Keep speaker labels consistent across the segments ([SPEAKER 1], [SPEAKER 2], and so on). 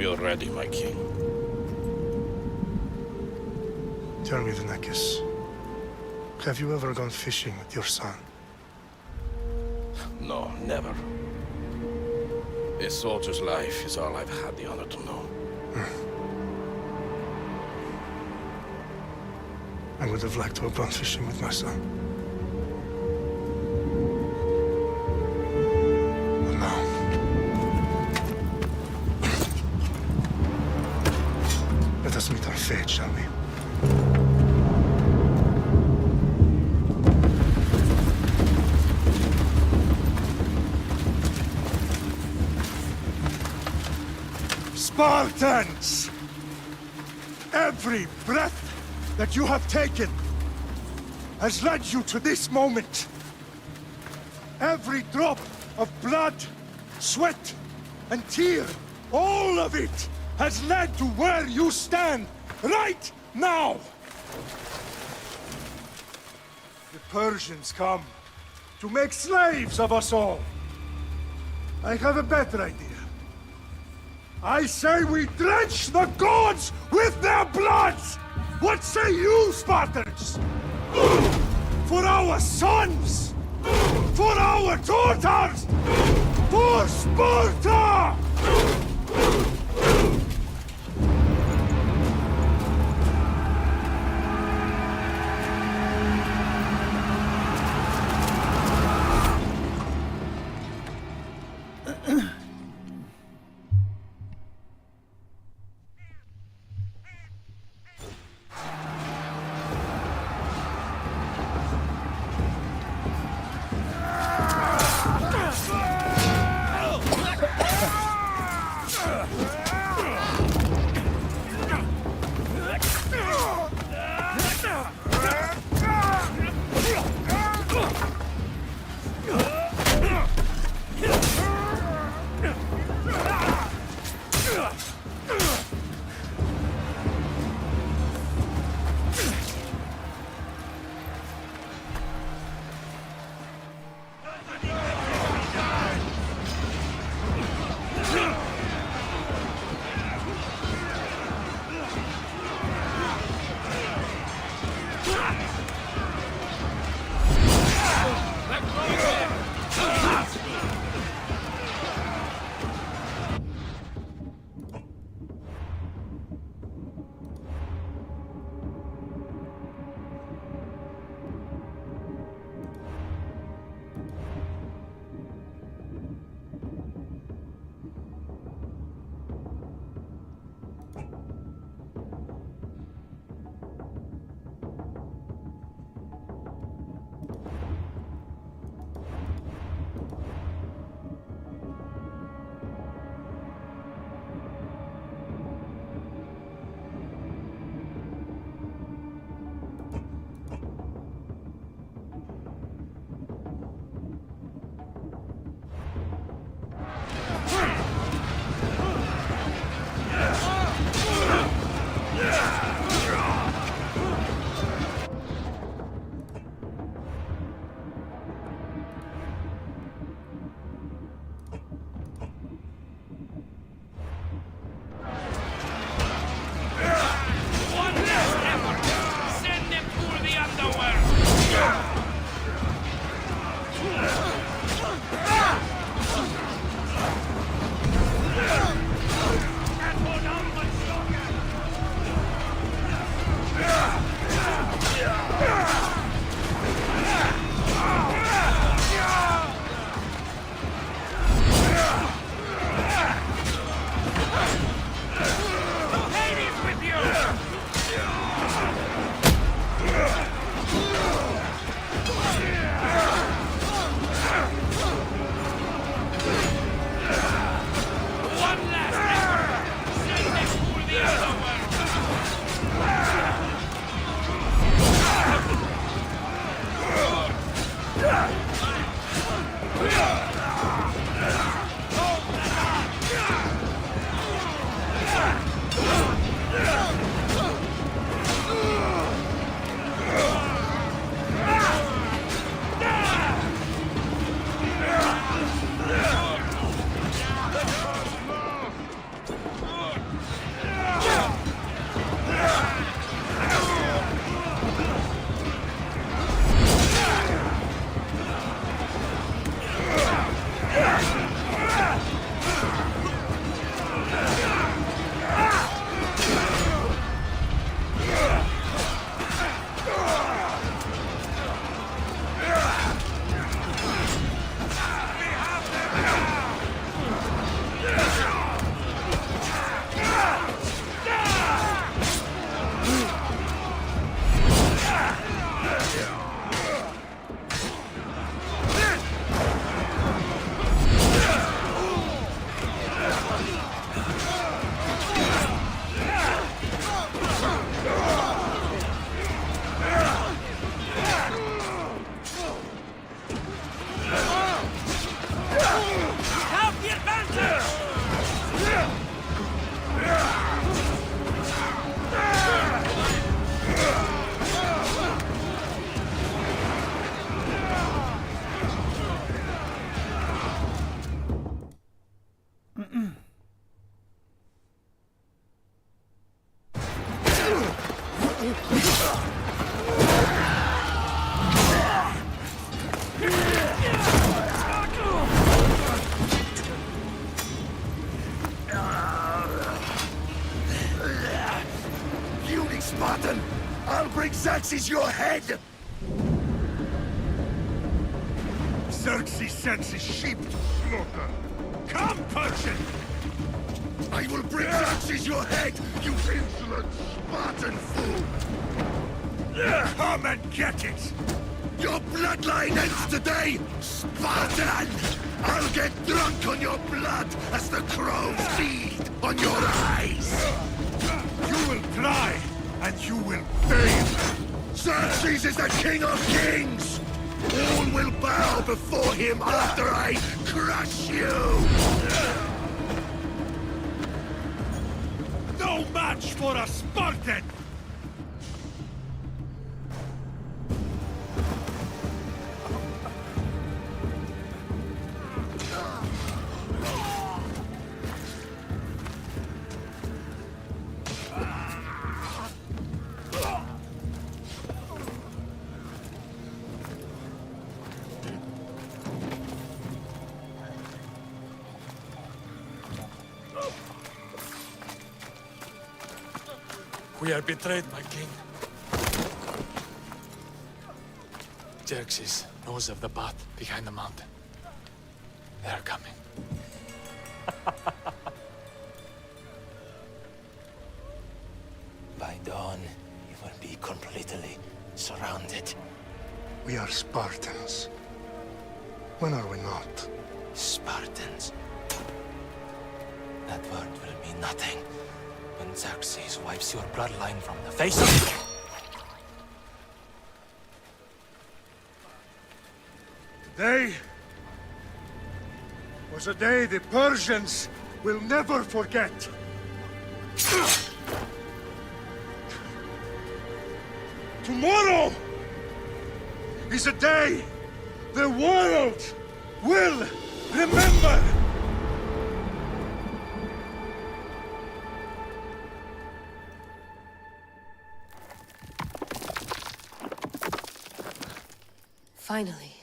[SPEAKER 1] We are ready, my king.
[SPEAKER 2] Tell me, Dunekis, have you ever gone fishing with your son?
[SPEAKER 1] No, never. A soldier's life is all I've had the honor to know.
[SPEAKER 2] I would have liked to have gone fishing with my son. But now... Let us meet our fate, shall we? Spartans! Every breath that you have taken has led you to this moment. Every drop of blood, sweat, and tear, all of it has led to where you stand right now. The Persians come to make slaves of us all. I have a better idea. I say we drench the gods with their blood! What say you, Spartans? For our sons! For our daughters! For Sparta!
[SPEAKER 3] Xerxes your head!
[SPEAKER 2] Xerxes sends his sheep to slaughter. Come, Persian!
[SPEAKER 3] I will bring Xerxes your head, you insolent Spartan fool!
[SPEAKER 2] Come and get it!
[SPEAKER 3] Your bloodline ends today, Spartan! I'll get drunk on your blood as the crows feed on your eyes!
[SPEAKER 2] You will try, and you will fail!
[SPEAKER 3] Xerxes is the king of kings! All will bow before him after I crush you!
[SPEAKER 2] No match for a Spartan!
[SPEAKER 4] We are betrayed, my king. Xerxes knows of the path behind the mountain. They are coming.
[SPEAKER 5] By dawn, you will be completely surrounded.
[SPEAKER 2] We are Spartans. When are we not?
[SPEAKER 5] Spartans. That word will mean nothing when Xerxes wipes your bloodline from the face of...
[SPEAKER 2] Today was a day the Persians will never forget. Tomorrow is a day the world will remember.
[SPEAKER 6] Finally.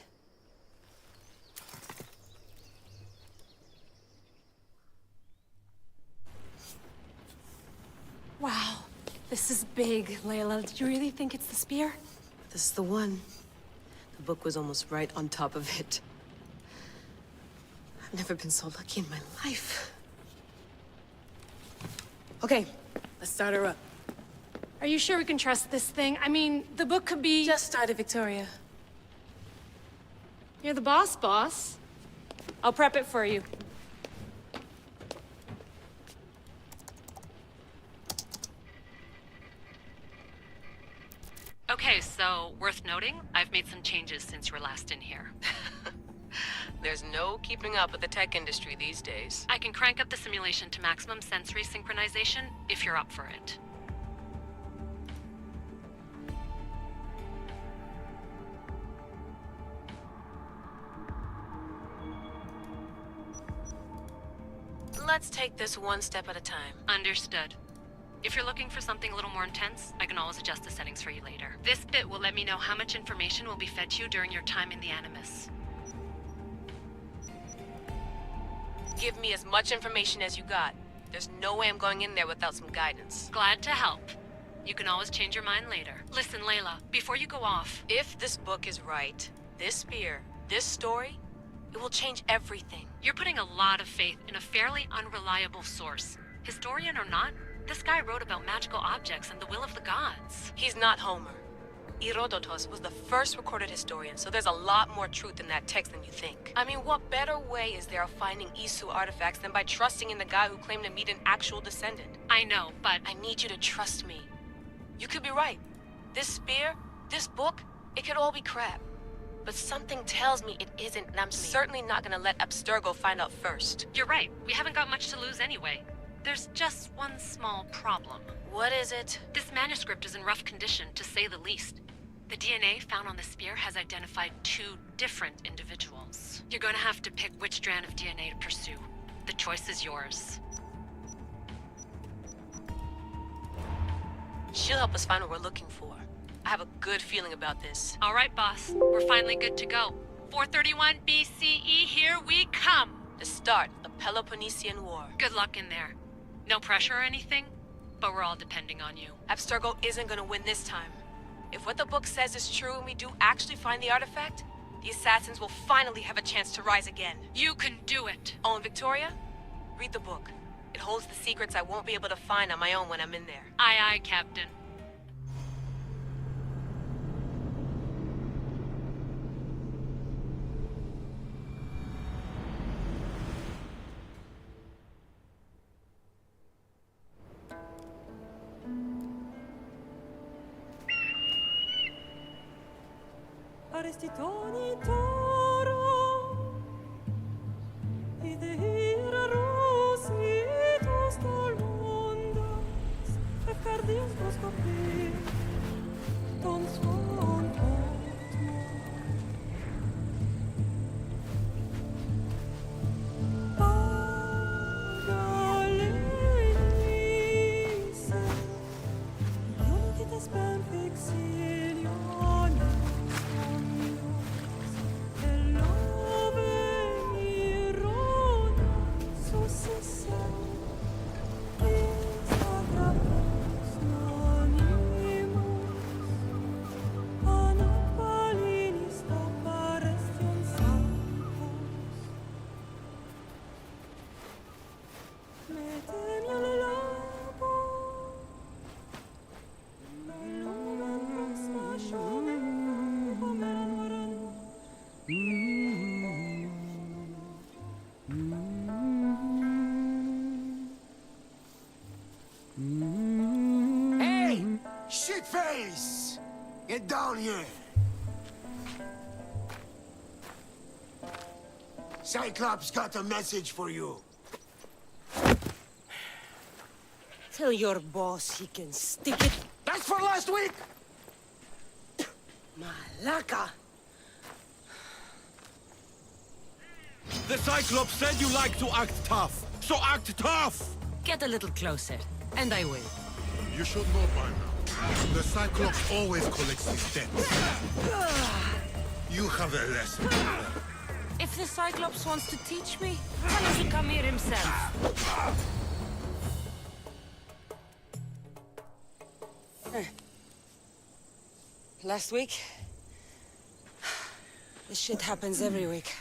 [SPEAKER 7] Wow, this is big, Layla. Did you really think it's the spear?
[SPEAKER 6] This is the one. The book was almost right on top of it. I've never been so lucky in my life. Okay, let's start her up.
[SPEAKER 7] Are you sure we can trust this thing? I mean, the book could be...
[SPEAKER 6] Just started, Victoria.
[SPEAKER 7] You're the boss. I'll prep it for you.
[SPEAKER 8] Okay, so worth noting, I've made some changes since you were last in here.
[SPEAKER 6] There's no keeping up with the tech industry these days.
[SPEAKER 8] I can crank up the simulation to maximum sensory synchronization if you're up for it.
[SPEAKER 6] Let's take this one step at a time.
[SPEAKER 8] Understood. If you're looking for something a little more intense, I can always adjust the settings for you later. This bit will let me know how much information will be fed to you during your time in the Animus.
[SPEAKER 6] Give me as much information as you got. There's no way I'm going in there without some guidance.
[SPEAKER 8] Glad to help. You can always change your mind later. Listen, Layla, before you go off...
[SPEAKER 6] If this book is right, this spear, this story, it will change everything.
[SPEAKER 8] You're putting a lot of faith in a fairly unreliable source. Historian or not, this guy wrote about magical objects and the will of the gods.
[SPEAKER 6] He's not Homer. Herodotus was the first recorded historian, so there's a lot more truth in that text than you think. I mean, what better way is there of finding Isu artifacts than by trusting in the guy who claimed to meet an actual descendant?
[SPEAKER 8] I know, but...
[SPEAKER 6] I need you to trust me. You could be right. This spear, this book, it could all be crap. But something tells me it isn't, and I'm certainly not gonna let Abstergo find out first.
[SPEAKER 8] You're right. We haven't got much to lose anyway. There's just one small problem.
[SPEAKER 6] What is it?
[SPEAKER 8] This manuscript is in rough condition, to say the least. The DNA found on the spear has identified 2 different individuals. You're gonna have to pick which strand of DNA to pursue. The choice is yours.
[SPEAKER 6] She'll help us find what we're looking for. I have a good feeling about this.
[SPEAKER 8] All right, boss. We're finally good to go. 431 BCE, here we come!
[SPEAKER 6] The start of the Peloponnesian War.
[SPEAKER 8] Good luck in there. No pressure or anything, but we're all depending on you.
[SPEAKER 6] Abstergo isn't gonna win this time. If what the book says is true and we do actually find the artifact, the assassins will finally have a chance to rise again.
[SPEAKER 8] You can do it.
[SPEAKER 6] Oh, and Victoria? Read the book. It holds the secrets I won't be able to find on my own when I'm in there.
[SPEAKER 8] Aye, aye, Captain.
[SPEAKER 9] Arrestitoni toro, idehira rositos tolmondas, fercardios proskopir, ton son potmo. Pagalenise, ionikites ben fixilione.
[SPEAKER 3] Hey! Shitface! Get down here! Cyclops got a message for you.
[SPEAKER 10] Tell your boss he can stick it.
[SPEAKER 3] That's for last week!
[SPEAKER 10] Malaka!
[SPEAKER 3] The Cyclops said you like to act tough, so act tough!
[SPEAKER 10] Get a little closer, and I will.
[SPEAKER 11] You should know by now. The Cyclops always collects his debts. You have a lesson.
[SPEAKER 10] If the Cyclops wants to teach me, tell him to come here himself. Last week? This shit happens every week.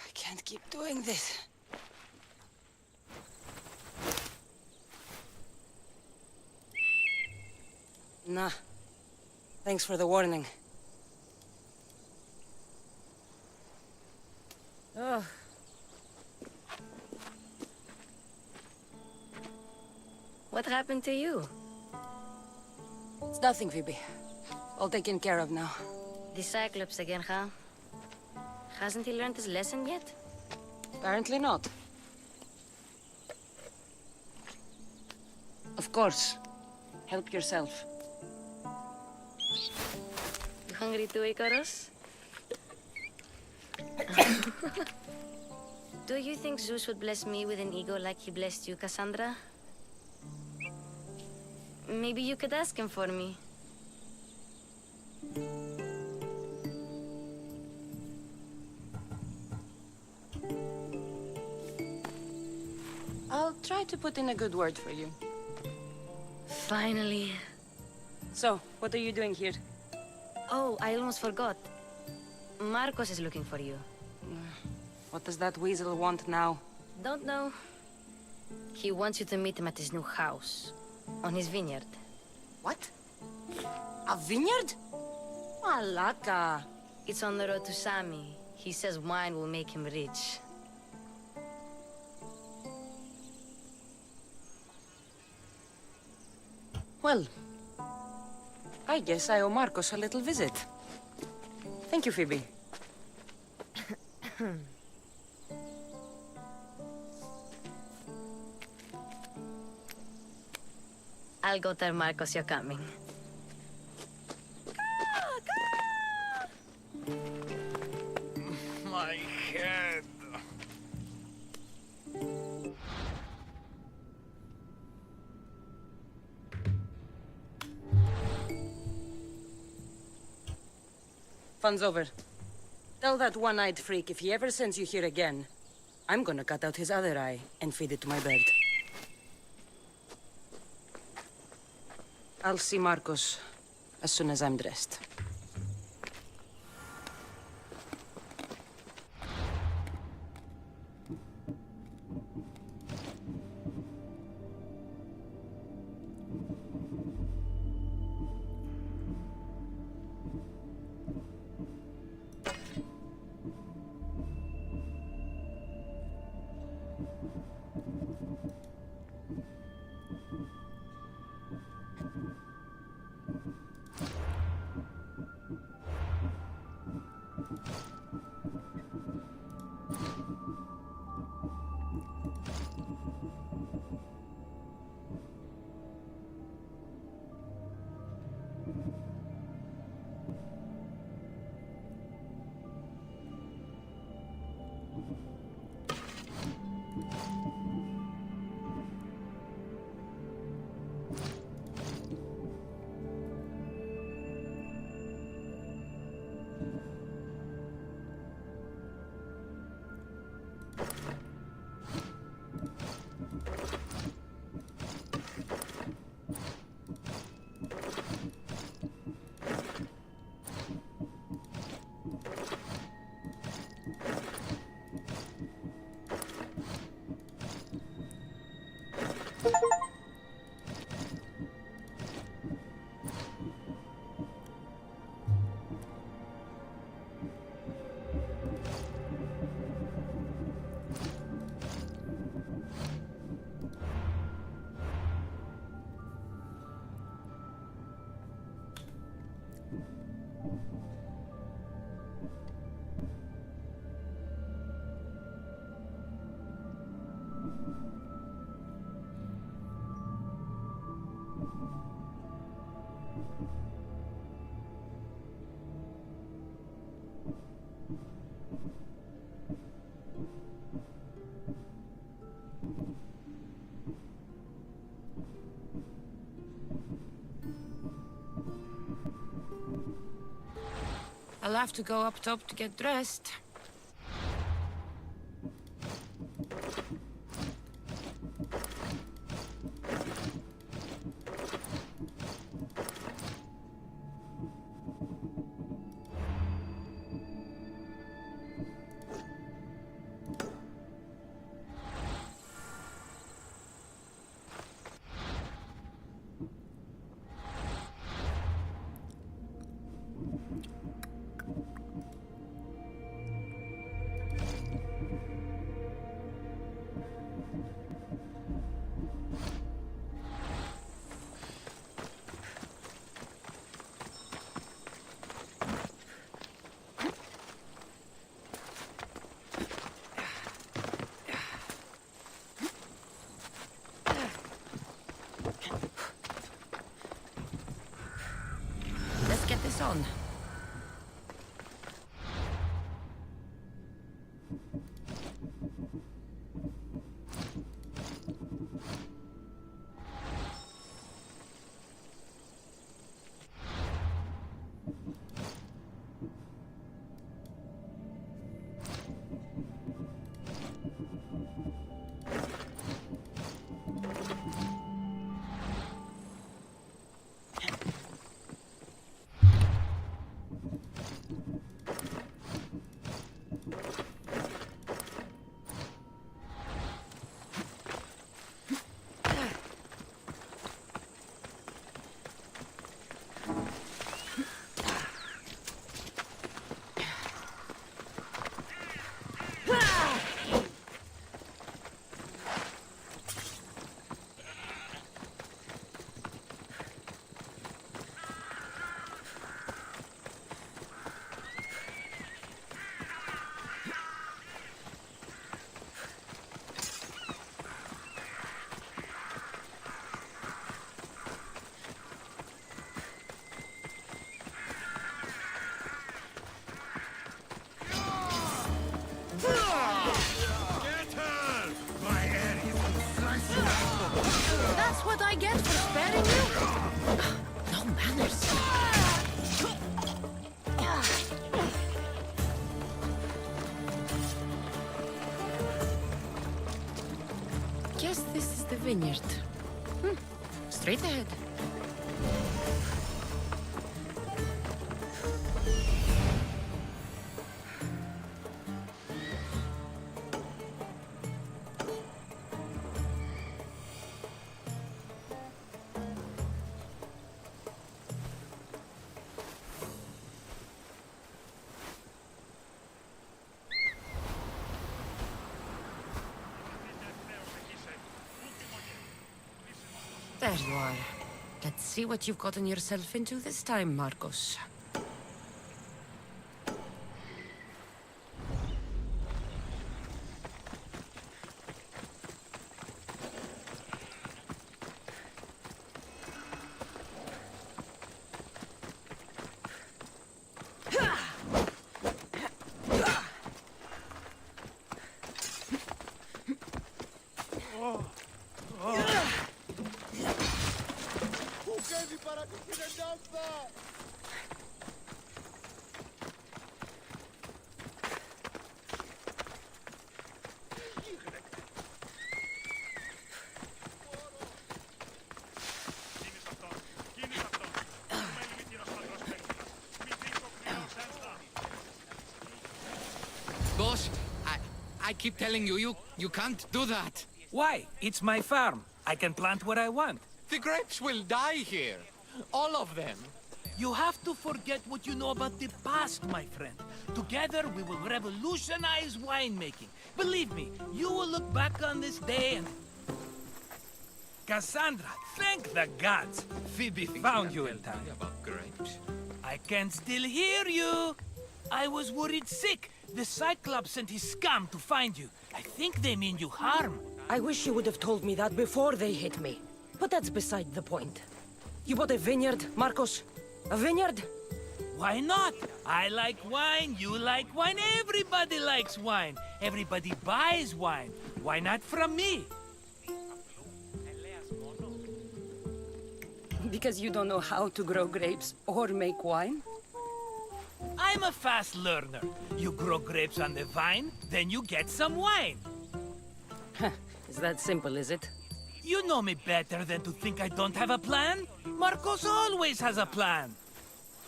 [SPEAKER 10] I can't keep doing this. Nah. Thanks for the warning. Oh.
[SPEAKER 12] What happened to you?
[SPEAKER 10] It's nothing, Phoebe. All taken care of now.
[SPEAKER 12] The Cyclops again, huh? Hasn't he learned his lesson yet?
[SPEAKER 10] Apparently not. Of course. Help yourself.
[SPEAKER 12] You hungry too, Icarus? Do you think Zeus would bless me with an ego like he blessed you, Cassandra? Maybe you could ask him for me.
[SPEAKER 10] I'll try to put in a good word for you.
[SPEAKER 12] Finally.
[SPEAKER 10] So, what are you doing here?
[SPEAKER 12] Oh, I almost forgot. Marcos is looking for you.
[SPEAKER 10] What does that weasel want now?
[SPEAKER 12] Don't know. He wants you to meet him at his new house. On his vineyard.
[SPEAKER 10] What? A vineyard? Malaka.
[SPEAKER 12] It's on the road to Sami. He says wine will make him rich.
[SPEAKER 10] Well, I guess I owe Marcos a little visit. Thank you, Phoebe.
[SPEAKER 12] I'll go tell Marcos you're coming.
[SPEAKER 4] My head.
[SPEAKER 10] Fun's over. Tell that one-eyed freak if he ever sends you here again, I'm gonna cut out his other eye and feed it to my bird. I'll see Marcos as soon as I'm dressed.
[SPEAKER 6] I'll have to go up top to get dressed. Let's get this on. That's what I get for sparing you? No manners. Guess this is the vineyard. Straight ahead.
[SPEAKER 10] There you are. Let's see what you've gotten yourself into this time, Marcos.
[SPEAKER 13] Boss, I keep telling you, you can't do that.
[SPEAKER 14] Why? It's my farm. I can plant what I want.
[SPEAKER 4] The grapes will die here. All of them.
[SPEAKER 14] You have to forget what you know about the past, my friend. Together, we will revolutionize winemaking. Believe me, you will look back on this day and... Cassandra, thank the gods. Phoebe found you in time.
[SPEAKER 13] About grapes?
[SPEAKER 14] I can still hear you. I was worried sick. The Cyclops sent his scum to find you. I think they mean you harm.
[SPEAKER 10] I wish you would have told me that before they hit me. But that's beside the point. You bought a vineyard, Marcos? A vineyard?
[SPEAKER 14] Why not? I like wine, you like wine, everybody likes wine. Everybody buys wine. Why not from me?
[SPEAKER 10] Because you don't know how to grow grapes or make wine?
[SPEAKER 14] I'm a fast learner. You grow grapes on the vine, then you get some wine.
[SPEAKER 10] Is that simple, is it?
[SPEAKER 14] You know me better than to think I don't have a plan. Marcos always has a plan.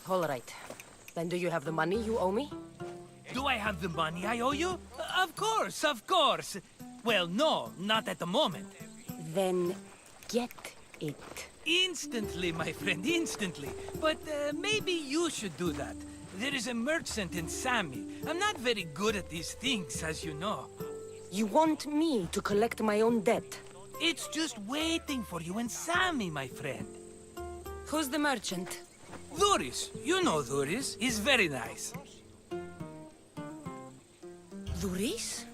[SPEAKER 10] All right. Then do you have the money you owe me?
[SPEAKER 14] Do I have the money I owe you? Of course, of course. Well, no, not at the moment.
[SPEAKER 10] Then get it.
[SPEAKER 14] Instantly, my friend, instantly. But maybe you should do that. There is a merchant in Sami. I'm not very good at these things, as you know.
[SPEAKER 10] You want me to collect my own debt?
[SPEAKER 14] It's just waiting for you in Sami, my friend.
[SPEAKER 10] Who's the merchant?
[SPEAKER 14] Duris. You know Duris. He's very nice.
[SPEAKER 10] Duris?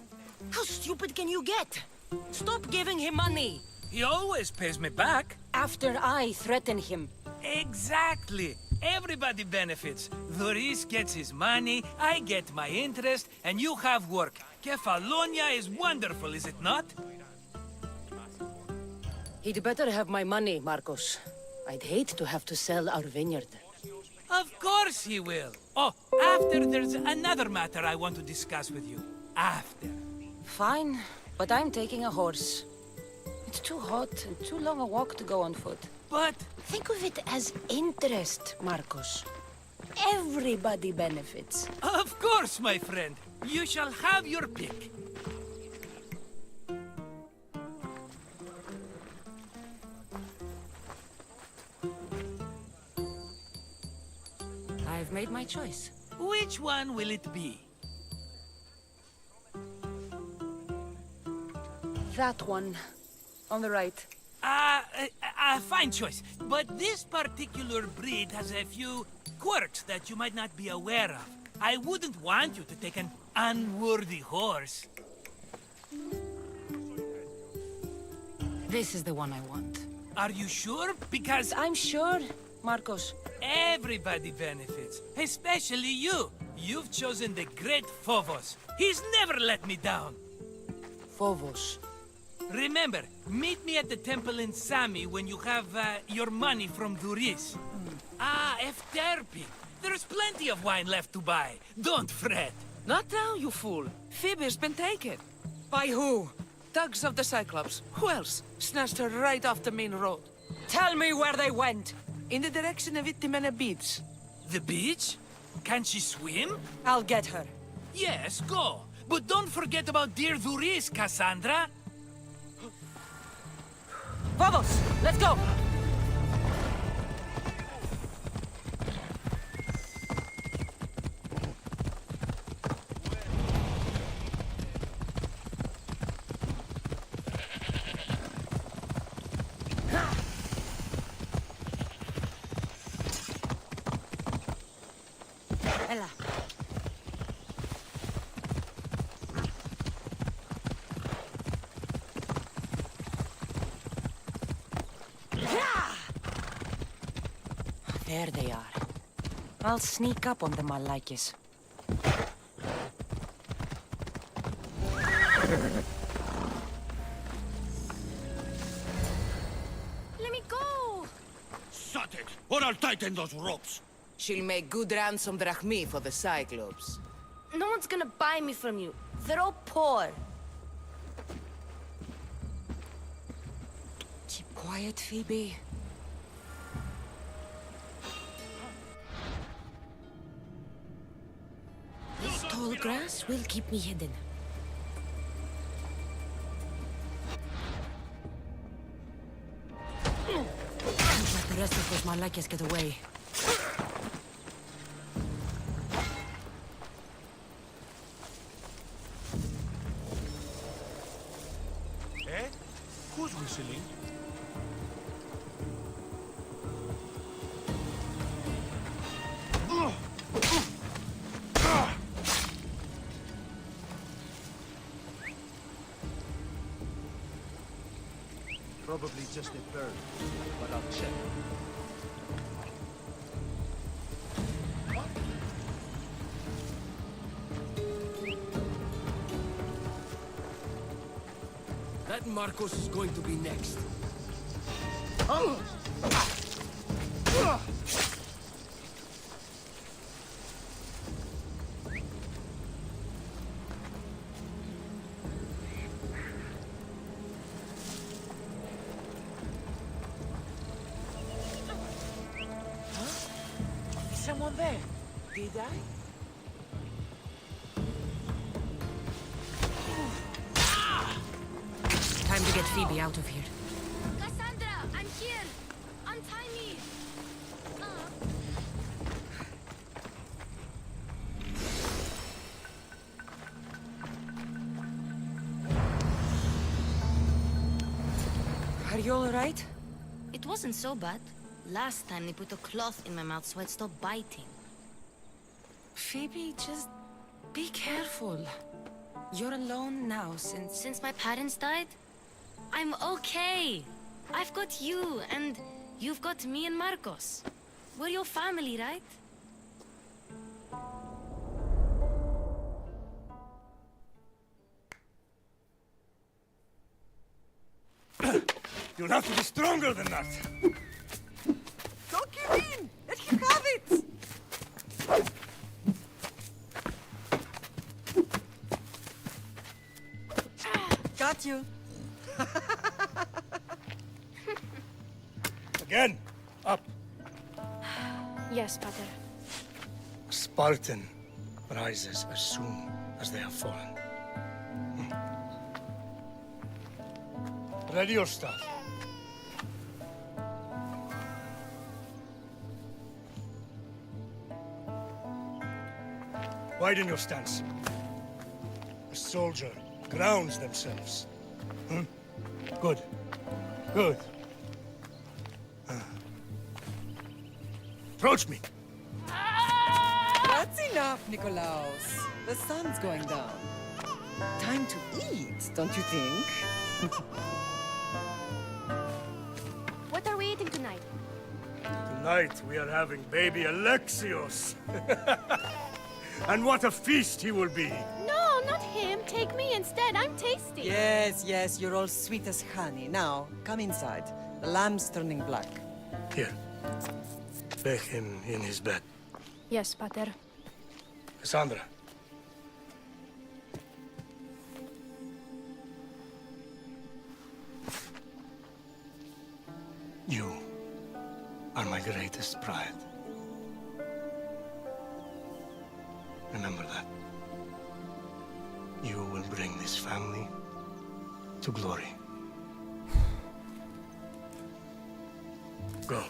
[SPEAKER 10] How stupid can you get? Stop giving him money!
[SPEAKER 14] He always pays me back.
[SPEAKER 10] After I threaten him.
[SPEAKER 14] Exactly. Everybody benefits. Duris gets his money, I get my interest, and you have work. Kefalonia is wonderful, is it not?
[SPEAKER 10] He'd better have my money, Marcos. I'd hate to have to sell our vineyard.
[SPEAKER 14] Of course he will. Oh, after there's another matter I want to discuss with you. After.
[SPEAKER 10] Fine, but I'm taking a horse. It's too hot and too long a walk to go on foot.
[SPEAKER 14] But...
[SPEAKER 10] think of it as interest, Marcos. Everybody benefits.
[SPEAKER 14] Of course, my friend. You shall have your pick.
[SPEAKER 10] I've made my choice.
[SPEAKER 14] Which one will it be?
[SPEAKER 10] That one. On the right.
[SPEAKER 14] Fine choice. But this particular breed has a few quirks that you might not be aware of. I wouldn't want you to take an unworthy horse.
[SPEAKER 10] This is the one I want.
[SPEAKER 14] Are you sure? Because...
[SPEAKER 10] I'm sure, Marcos.
[SPEAKER 14] Everybody benefits. Especially you. You've chosen the great Phobos. He's never let me down.
[SPEAKER 10] Phobos.
[SPEAKER 14] Remember, meet me at the temple in Sami when you have your money from Duris. Efterpi. There's plenty of wine left to buy. Don't fret.
[SPEAKER 15] Not now, you fool. Phoebe's been taken.
[SPEAKER 10] By who?
[SPEAKER 15] Thugs of the Cyclops. Who else? Snatched her right off the main road.
[SPEAKER 10] Tell me where they went.
[SPEAKER 15] In the direction of Itimena Beach.
[SPEAKER 14] The beach? Can she swim?
[SPEAKER 10] I'll get her.
[SPEAKER 14] Yes, go. But don't forget about dear Duris, Cassandra.
[SPEAKER 10] Vamos! Let's go! Ella. There they are. I'll sneak up on them, I like it.
[SPEAKER 12] Let me go!
[SPEAKER 3] Shut it, or I'll tighten those ropes.
[SPEAKER 15] She'll make good ransom drachmi for the Cyclops.
[SPEAKER 12] No one's gonna buy me from you. They're all poor.
[SPEAKER 10] Keep quiet, Phoebe. This tall grass will keep me hidden. Don't let the rest of those Malakias get away.
[SPEAKER 2] Eh? Who's whistling? Probably just a bird, but I'll check.
[SPEAKER 5] That Marcos is going to be next.
[SPEAKER 15] Is someone there? Did I?
[SPEAKER 10] Time to get Phoebe out of here.
[SPEAKER 12] Cassandra, I'm here! Untie me!
[SPEAKER 10] Are you alright?
[SPEAKER 12] It wasn't so bad. Last time they put a cloth in my mouth so I'd stop biting.
[SPEAKER 10] Phoebe, just be careful. You're alone now since...
[SPEAKER 12] Since my parents died? I'm okay. I've got you, and you've got me and Marcos. We're your family, right?
[SPEAKER 2] You'll have to be stronger than that.
[SPEAKER 15] Don't give in! Let him have it! Got you.
[SPEAKER 2] Again, up.
[SPEAKER 7] Yes, Pater.
[SPEAKER 2] A Spartan rises as soon as they have fallen. Ready your staff. Widen your stance. A soldier grounds themselves. Good. Good. Approach me.
[SPEAKER 15] That's enough, Nikolaos. The sun's going down. Time to eat, don't you think?
[SPEAKER 7] What are we eating tonight?
[SPEAKER 2] Tonight we are having baby Alexios. And what a feast he will be.
[SPEAKER 7] No, not him. Take me instead. I'm tasty.
[SPEAKER 15] Yes, yes, you're all sweet as honey. Now, come inside. The lamb's turning black.
[SPEAKER 2] Here. Lay him in his bed.
[SPEAKER 7] Yes, Pater.
[SPEAKER 2] Cassandra. You are my greatest pride. Remember that. You will bring this family to glory. Go.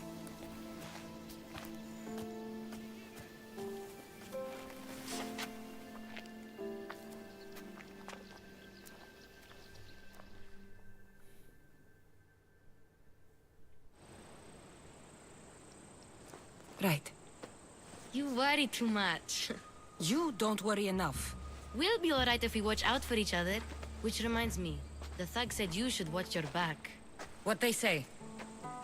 [SPEAKER 10] Right.
[SPEAKER 12] You worry too much.
[SPEAKER 10] You don't worry enough.
[SPEAKER 12] We'll be alright if we watch out for each other. Which reminds me, the thug said you should watch your back.
[SPEAKER 10] What they say?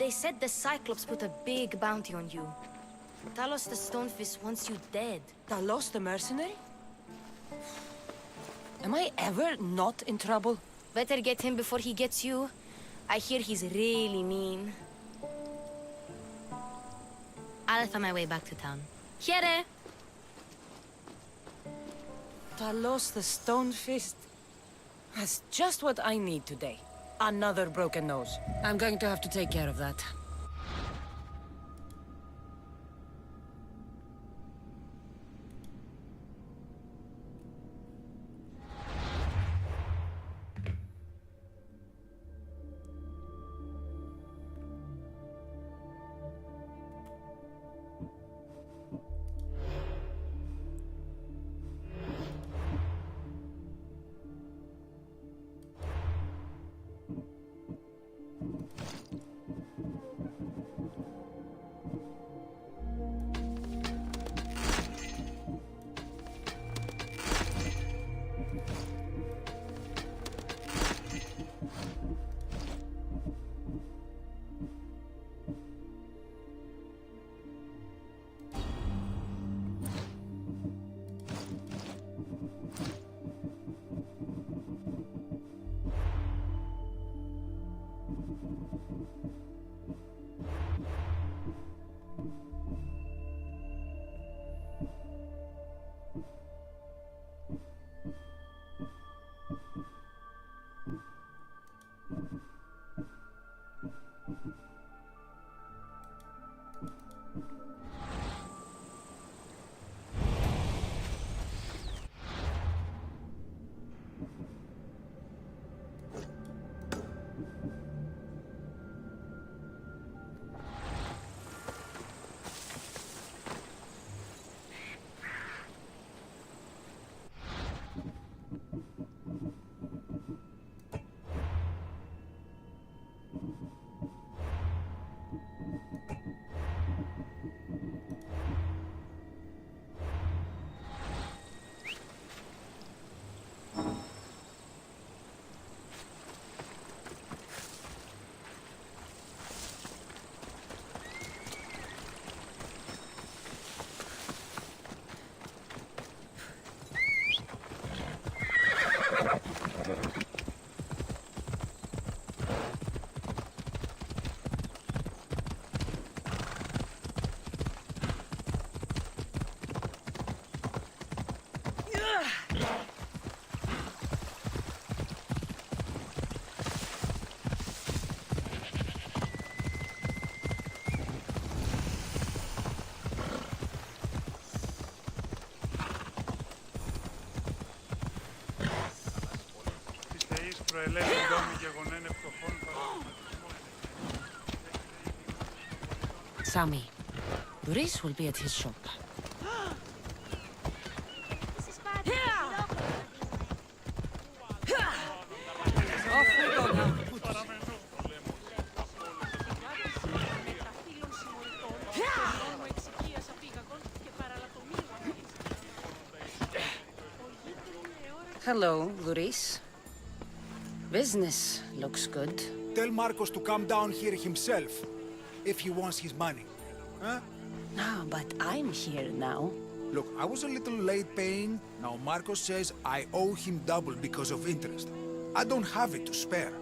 [SPEAKER 12] They said the Cyclops put a big bounty on you. Talos the Stonefist wants you dead.
[SPEAKER 10] Talos the mercenary? Am I ever not in trouble?
[SPEAKER 12] Better get him before he gets you. I hear he's really mean. I'll find my way back to town. Here!
[SPEAKER 10] Talos the Stonefist? That's just what I need today. Another broken nose. I'm going to have to take care of that. Sammy, Boris will be at his shop.
[SPEAKER 9] Off we go now.
[SPEAKER 10] Hello, Boris. Business looks good.
[SPEAKER 2] Tell Marcos to come down here himself, if he wants his money. Huh?
[SPEAKER 10] Ah, but I'm here now.
[SPEAKER 2] Look, I was a little late paying. Now Marcos says I owe him double because of interest. I don't have it to spare.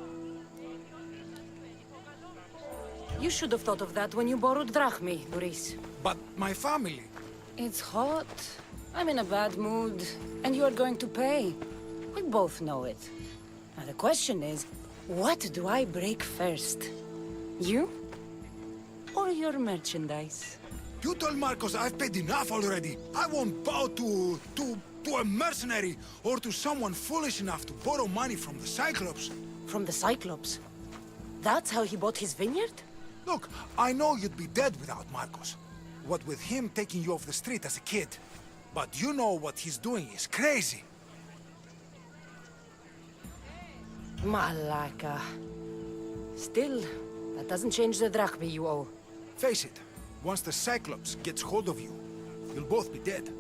[SPEAKER 10] You should have thought of that when you borrowed drachmi, Boris.
[SPEAKER 2] But my family...
[SPEAKER 10] It's hot. I'm in a bad mood. And you are going to pay. We both know it. Now the question is, what do I break first? You? Or your merchandise?
[SPEAKER 2] You told Marcos I've paid enough already. I won't bow to a mercenary or to someone foolish enough to borrow money from the Cyclops.
[SPEAKER 10] From the Cyclops? That's how he bought his vineyard?
[SPEAKER 2] Look, I know you'd be dead without Marcos. What with him taking you off the street as a kid. But you know what he's doing is crazy.
[SPEAKER 10] Malaka. Still, that doesn't change the drachmi you owe.
[SPEAKER 2] Face it, once the Cyclops gets hold of you,
[SPEAKER 16] you'll both be dead.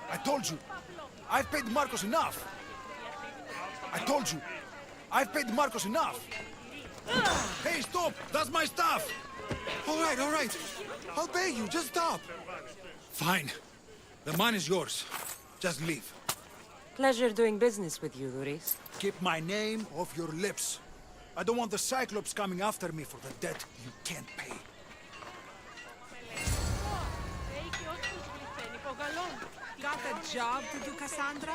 [SPEAKER 16] I told you, I've paid Marcos enough. I told you, I've paid Marcos enough. Hey, stop! That's my stuff!
[SPEAKER 11] All right, all right. I'll pay you. Just stop.
[SPEAKER 16] Fine. The mine is yours. Just leave.
[SPEAKER 10] Pleasure doing business with you, Duris.
[SPEAKER 16] Keep my name off your lips. I don't want the Cyclops coming after me for the debt you can't pay.
[SPEAKER 9] Got a job to do, Cassandra?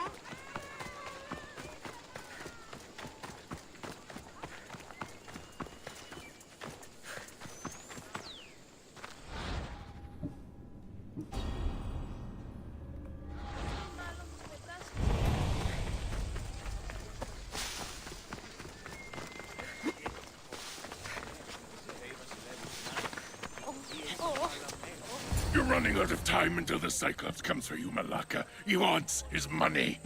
[SPEAKER 1] You're running out of time until the Cyclops comes for you, Malaka. He wants his money.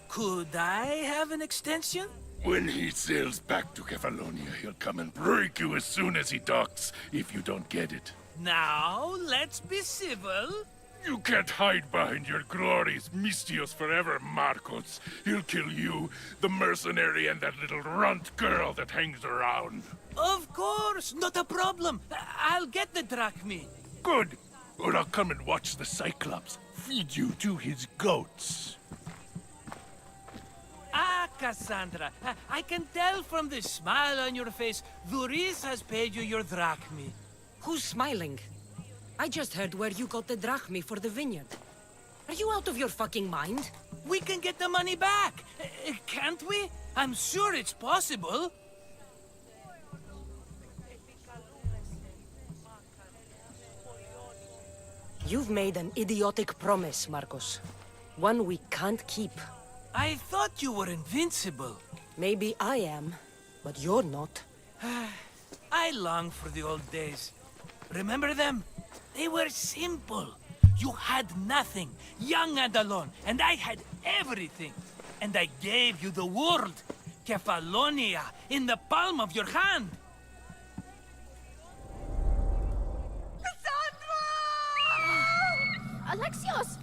[SPEAKER 14] Could I have an extension?
[SPEAKER 1] When he sails back to Kefalonia, he'll come and break you as soon as he docks, if you don't get it.
[SPEAKER 14] Now, let's be civil.
[SPEAKER 1] You can't hide behind your glories, Mistios forever, Marcos. He'll kill you, the mercenary, and that little runt girl that hangs around.
[SPEAKER 14] Of course, not a problem. I'll get the drachmi.
[SPEAKER 1] Good. Or I'll come and watch the Cyclops feed you to his goats.
[SPEAKER 14] Ah, Cassandra, I can tell from the smile on your face, Duris has paid you your drachmi.
[SPEAKER 10] Who's smiling? I just heard where you got the drachmi for the vineyard. Are you out of your fucking mind?
[SPEAKER 14] We can get the money back, can't we? I'm sure it's possible.
[SPEAKER 10] You've made an idiotic promise, Marcos. One we can't keep.
[SPEAKER 14] I thought you were invincible.
[SPEAKER 10] Maybe I am, but you're not.
[SPEAKER 14] I long for the old days. Remember them? They were simple. You had nothing, young and alone, and I had everything. And I gave you the world, Kefalonia, in the palm of your hand.
[SPEAKER 12] Alexios!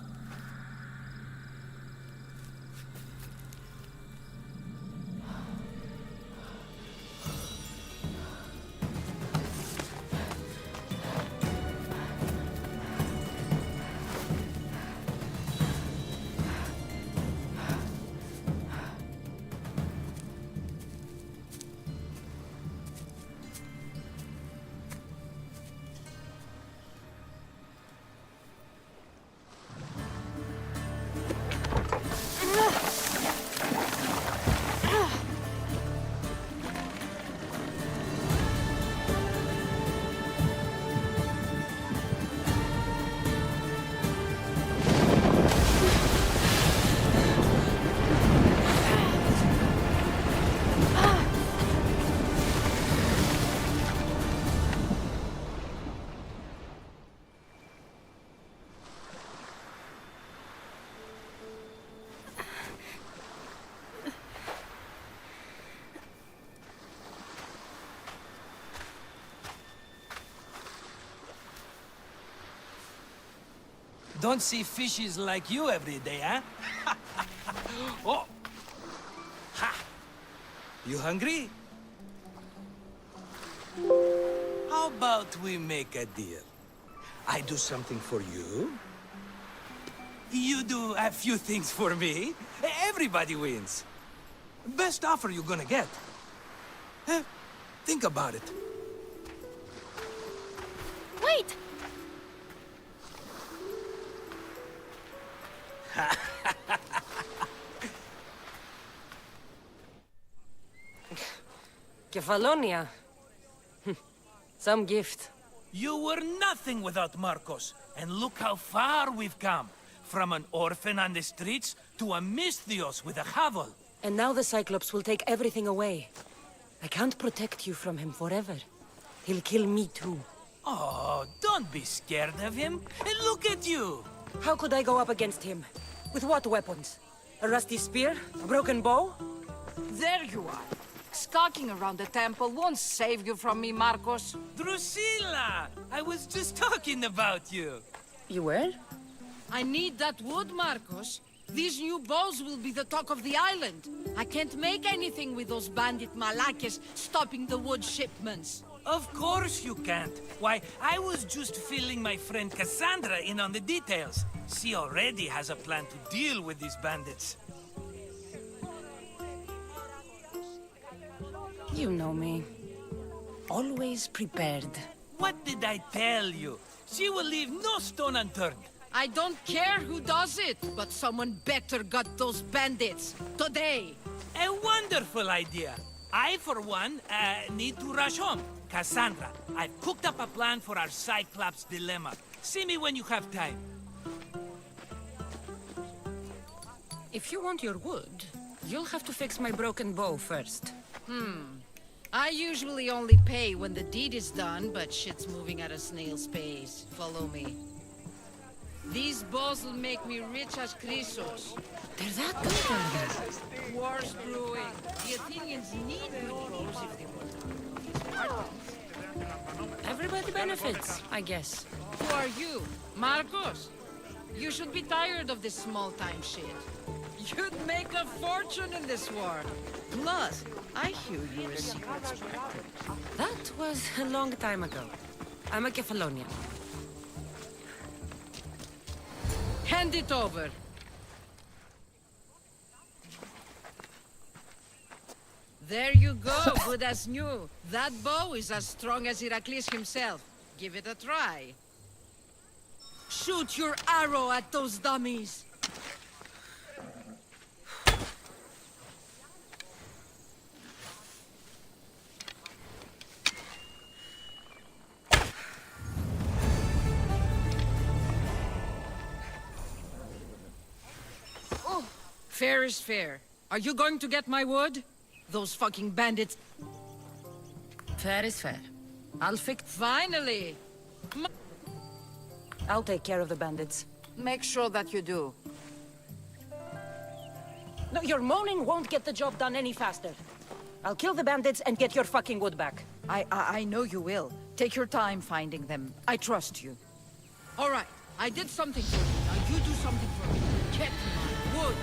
[SPEAKER 14] Don't see fishes like you every day, huh? Oh! Ha! You hungry? How about we make a deal? I do something for you. You do a few things for me. Everybody wins. Best offer you're gonna get. Think about it.
[SPEAKER 12] Wait!
[SPEAKER 10] Kefalonia. Some gift.
[SPEAKER 14] You were nothing without Marcos, and look how far we've come. From an orphan on the streets to a Mistios with a hovel.
[SPEAKER 10] And now the Cyclops will take everything away. I can't protect you from him forever. He'll kill me too.
[SPEAKER 14] Oh, don't be scared of him. And look at you.
[SPEAKER 10] How could I go up against him? With what weapons? A rusty spear? A broken bow?
[SPEAKER 9] There you are. skulking around the temple won't save you from me, Marcos.
[SPEAKER 14] Drusilla! I was just talking about you.
[SPEAKER 10] You were?
[SPEAKER 9] I need that wood, Marcos. These new bows will be the talk of the island. I can't make anything with those bandit malakes stopping the wood shipments.
[SPEAKER 14] Of course you can't. Why, I was just filling my friend Cassandra in on the details. She already has a plan to deal with these bandits.
[SPEAKER 10] You know me. Always prepared.
[SPEAKER 14] What did I tell you? She will leave no stone unturned.
[SPEAKER 9] I don't care who does it, but someone better got those bandits. Today.
[SPEAKER 14] A wonderful idea. I, for one, need to rush home. Cassandra, I've cooked up a plan for our Cyclops dilemma. See me when you have time.
[SPEAKER 10] If you want your wood, you'll have to fix my broken bow first.
[SPEAKER 9] I usually only pay when the deed is done, but shit's moving at a snail's pace. Follow me. These bows will make me rich as Chrysos.
[SPEAKER 10] They're that good, are they?
[SPEAKER 9] War's brewing. The Athenians need good bows if they want to.
[SPEAKER 10] Everybody benefits, I guess.
[SPEAKER 9] Who are you? Marcos? You should be tired of this small-time shit. You'd make a fortune in this war. Plus, I hear you're a secret spreader.
[SPEAKER 10] That was a long time ago. I'm a Kephalonian.
[SPEAKER 9] Hand it over. There you go, good as new. That bow is as strong as Heracles himself. Give it a try. Shoot your arrow at those dummies. Fair is fair. Are you going to get my wood? Those fucking bandits...
[SPEAKER 10] Fair is fair. I'll fix...
[SPEAKER 9] Finally!
[SPEAKER 10] I'll take care of the bandits.
[SPEAKER 9] Make sure that you do.
[SPEAKER 10] No, your moaning won't get the job done any faster. I'll kill the bandits and get your fucking wood back.
[SPEAKER 9] I know you will. Take your time finding them. I trust you. All right. I did something for you. Now you do something for me. Get my wood.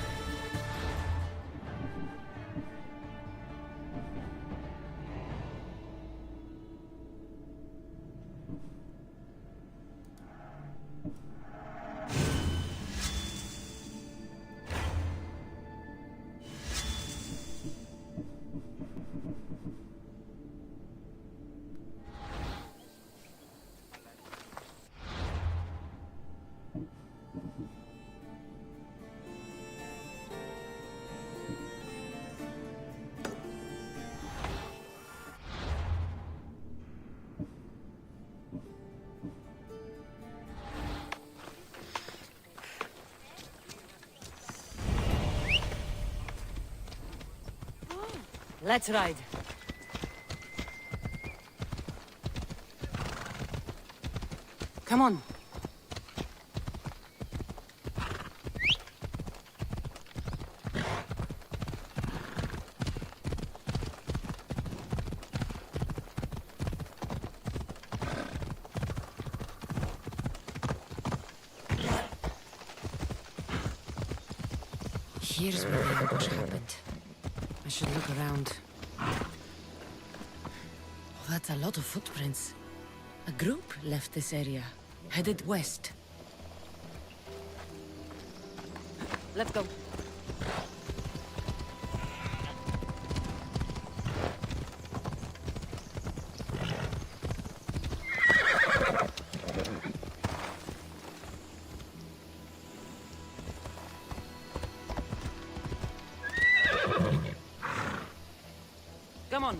[SPEAKER 10] Let's ride. Come on. Here's where the ambush happened. I should look around. Oh, that's a lot of footprints. A group left this area, headed west. Let's go. Come on.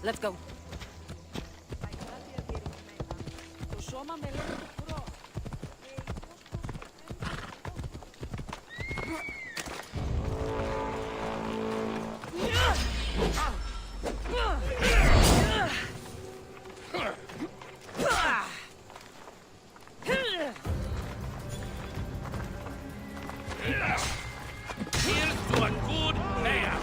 [SPEAKER 10] Let's go.
[SPEAKER 14] a good mayor.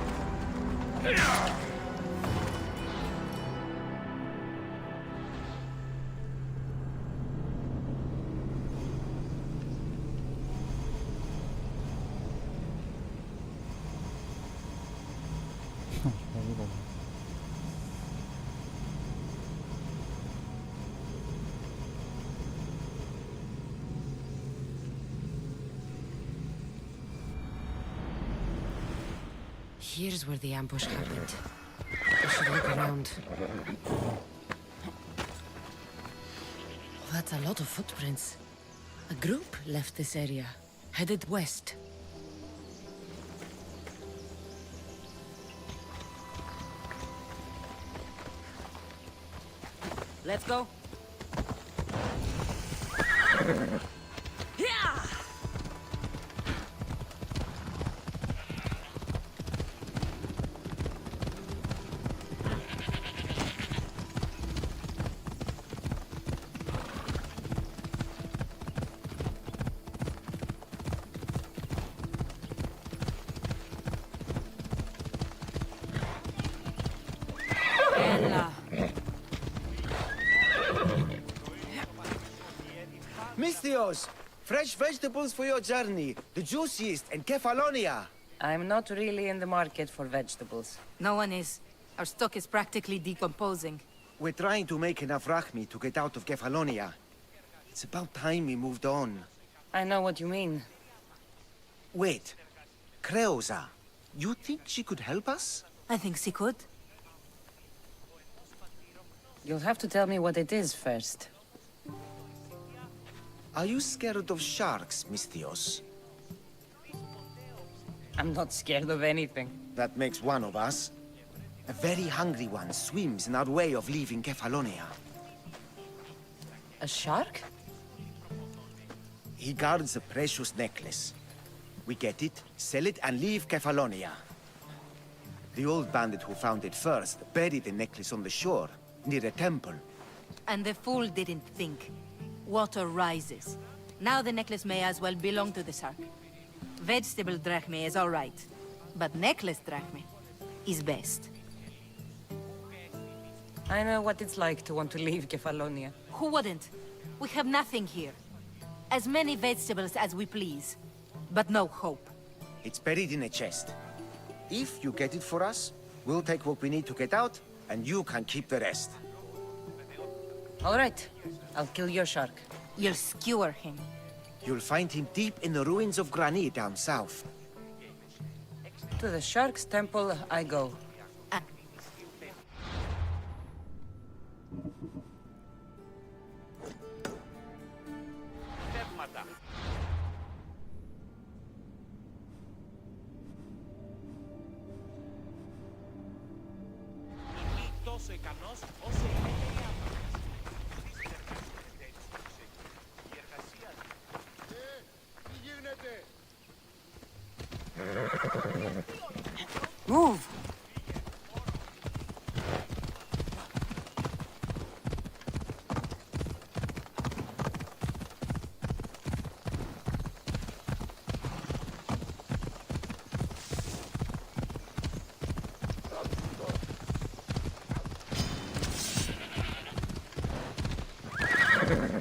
[SPEAKER 6] Here's where the ambush happened. I should look around. That's a lot of footprints. A group left this area, headed west. Let's go. Yeah!
[SPEAKER 17] Mistios, fresh vegetables for your journey. The juiciest in Kefalonia.
[SPEAKER 10] I'm not really in the market for vegetables.
[SPEAKER 18] No one is. Our stock is practically decomposing.
[SPEAKER 17] We're trying to make enough rachmi to get out of Kefalonia. It's about time we moved on.
[SPEAKER 10] I know what you mean.
[SPEAKER 17] Wait. Creosa. You think she could help us?
[SPEAKER 18] I think she could.
[SPEAKER 10] You'll have to tell me what it is first.
[SPEAKER 17] Are you scared of sharks, Mistios?
[SPEAKER 10] I'm not scared of anything.
[SPEAKER 17] That makes one of us. A very hungry one swims in our way of leaving Kefalonia.
[SPEAKER 10] A shark?
[SPEAKER 17] He guards a precious necklace. We get it, sell it, and leave Kefalonia. The old bandit who found it first buried the necklace on the shore, near a temple.
[SPEAKER 18] And the fool didn't think. Water rises. Now the necklace may as well belong to the shark. Vegetable drachme is all right, but necklace drachme is best.
[SPEAKER 10] I know what it's like to want to leave Kefalonia.
[SPEAKER 18] Who wouldn't? We have nothing here. As many vegetables as we please, but no hope.
[SPEAKER 17] It's buried in a chest. If you get it for us, we'll take what we need to get out, and you can keep the rest.
[SPEAKER 10] All right. I'll kill your shark.
[SPEAKER 18] You'll skewer him.
[SPEAKER 17] You'll find him deep in the ruins of Granit down south.
[SPEAKER 10] To the shark's temple I go. Move!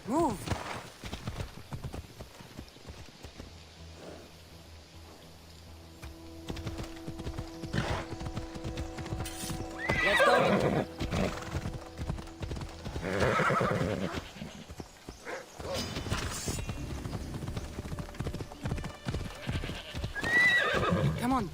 [SPEAKER 10] Move! Let's go! Come on!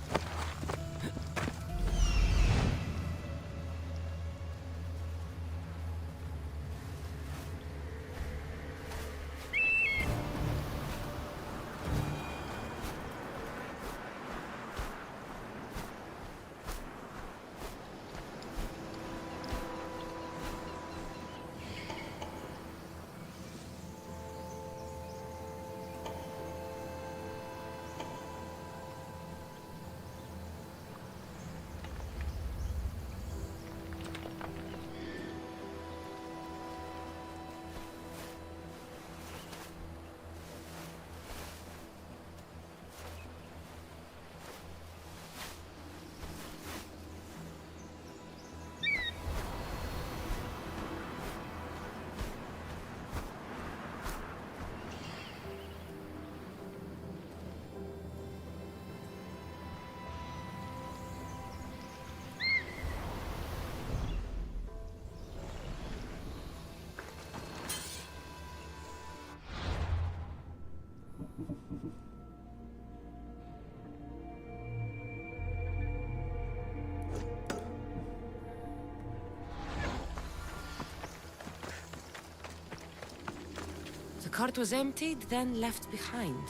[SPEAKER 10] cart was emptied, then left behind.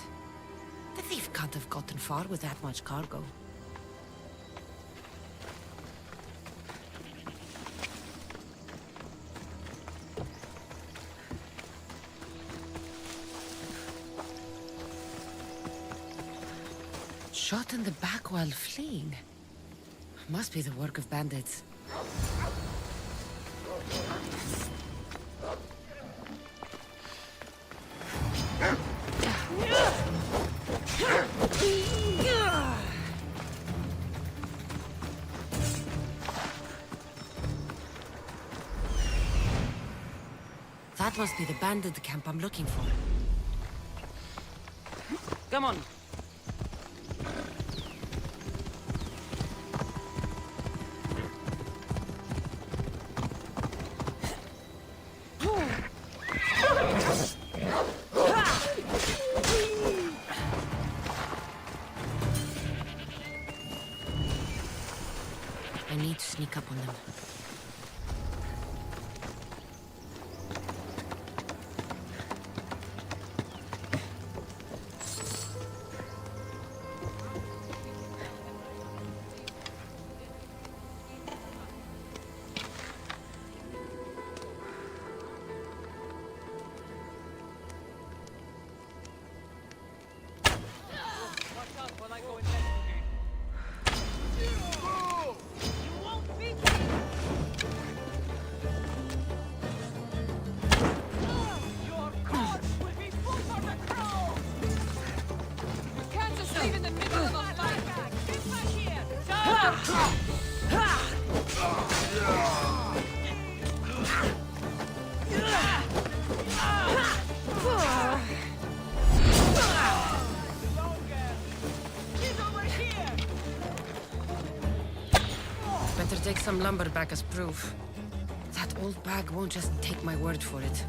[SPEAKER 10] The thief can't have gotten far with that much cargo. Shot in the back while fleeing. Must be the work of bandits. That must be the bandit camp I'm looking for. Come on. I need to sneak up on them. Better take some lumber back as proof. That old bag won't just take my word for it.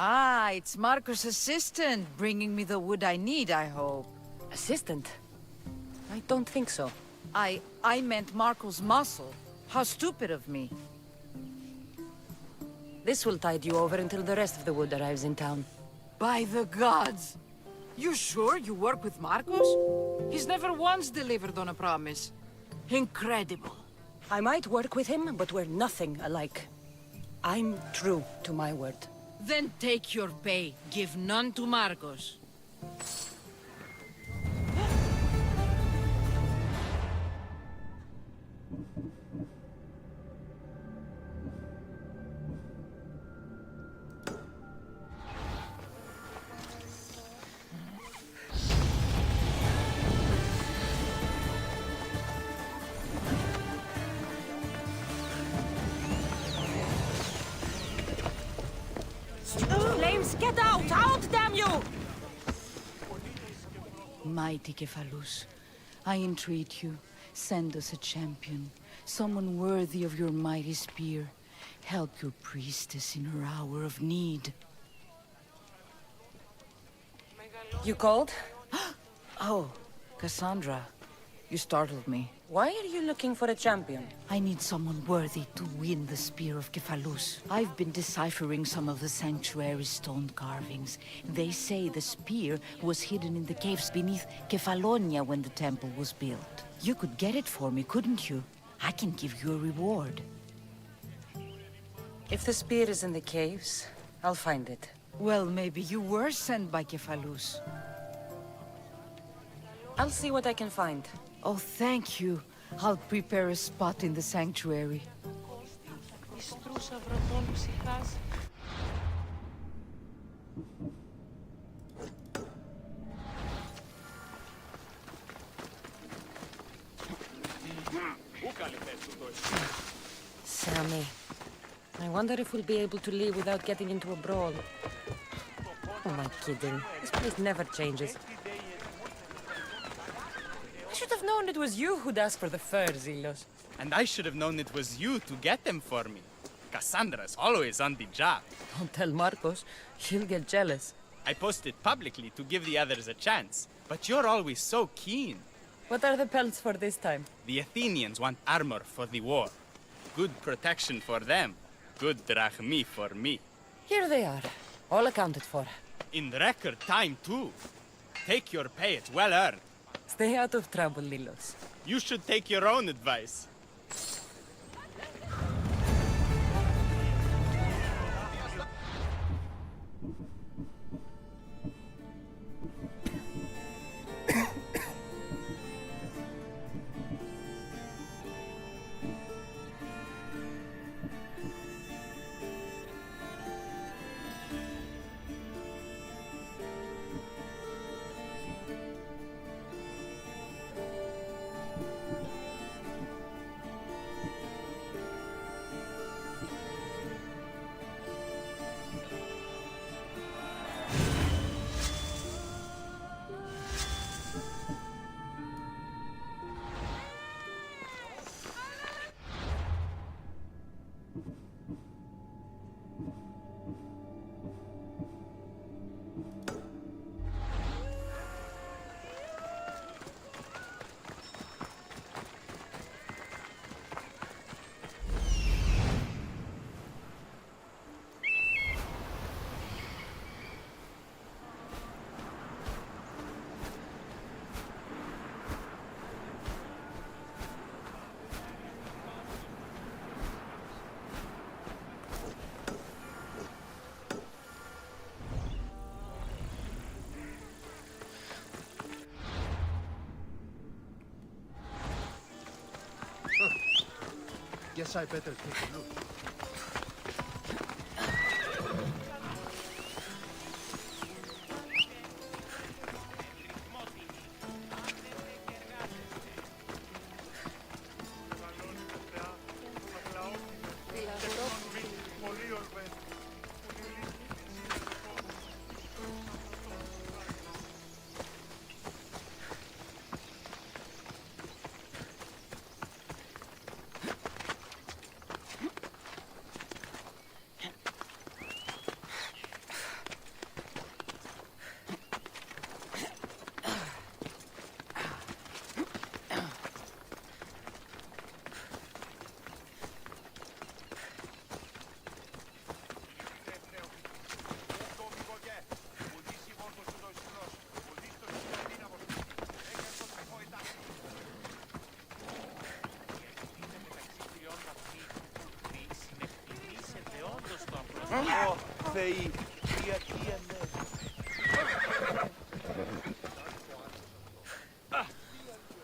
[SPEAKER 9] Ah, it's Marco's assistant bringing me the wood I need, I hope.
[SPEAKER 10] Assistant? I don't think so.
[SPEAKER 9] I meant Marco's muscle. How stupid of me.
[SPEAKER 10] This will tide you over until the rest of the wood arrives in town.
[SPEAKER 9] By the gods! You sure you work with Marcos? He's never once delivered on a promise. Incredible.
[SPEAKER 10] I might work with him, but we're nothing alike. I'm true to my word.
[SPEAKER 9] Then take your pay. Give none to Marcos.
[SPEAKER 10] Flames, get out! Out, damn you!
[SPEAKER 9] Mighty Kephalus, I entreat you, send us a champion, someone worthy of your mighty spear. Help your priestess in her hour of need.
[SPEAKER 10] You called?
[SPEAKER 9] Oh, Cassandra, you startled me.
[SPEAKER 10] Why are you looking for a champion?
[SPEAKER 9] I need someone worthy to win the spear of Kephalus. I've been deciphering some of the sanctuary's stone carvings. They say the spear was hidden in the caves beneath Kefalonia when the temple was built. You could get it for me, couldn't you? I can give you a reward.
[SPEAKER 10] If the spear is in the caves, I'll find it.
[SPEAKER 9] Well, maybe you were sent by Kephalus.
[SPEAKER 10] I'll see what I can find.
[SPEAKER 9] Oh, thank you. I'll prepare a spot in the sanctuary.
[SPEAKER 10] Sammy, I wonder if we'll be able to leave without getting into a brawl. Oh, am I kidding? This place never changes. I should have known it was you who'd ask for the fur, Zelos.
[SPEAKER 19] And I should have known it was you to get them for me. Cassandra's always on the job.
[SPEAKER 10] Don't tell Marcos. He'll get jealous.
[SPEAKER 19] I posted publicly to give the others a chance, but you're always so keen.
[SPEAKER 10] What are the pelts for this time?
[SPEAKER 19] The Athenians want armor for the war. Good protection for them. Good drachmi for me.
[SPEAKER 10] Here they are. All accounted for.
[SPEAKER 19] In record time, too. Take your pay, it's well earned.
[SPEAKER 10] Stay out of trouble, Lilos.
[SPEAKER 19] You should take your own advice.
[SPEAKER 16] Guess I better take a look.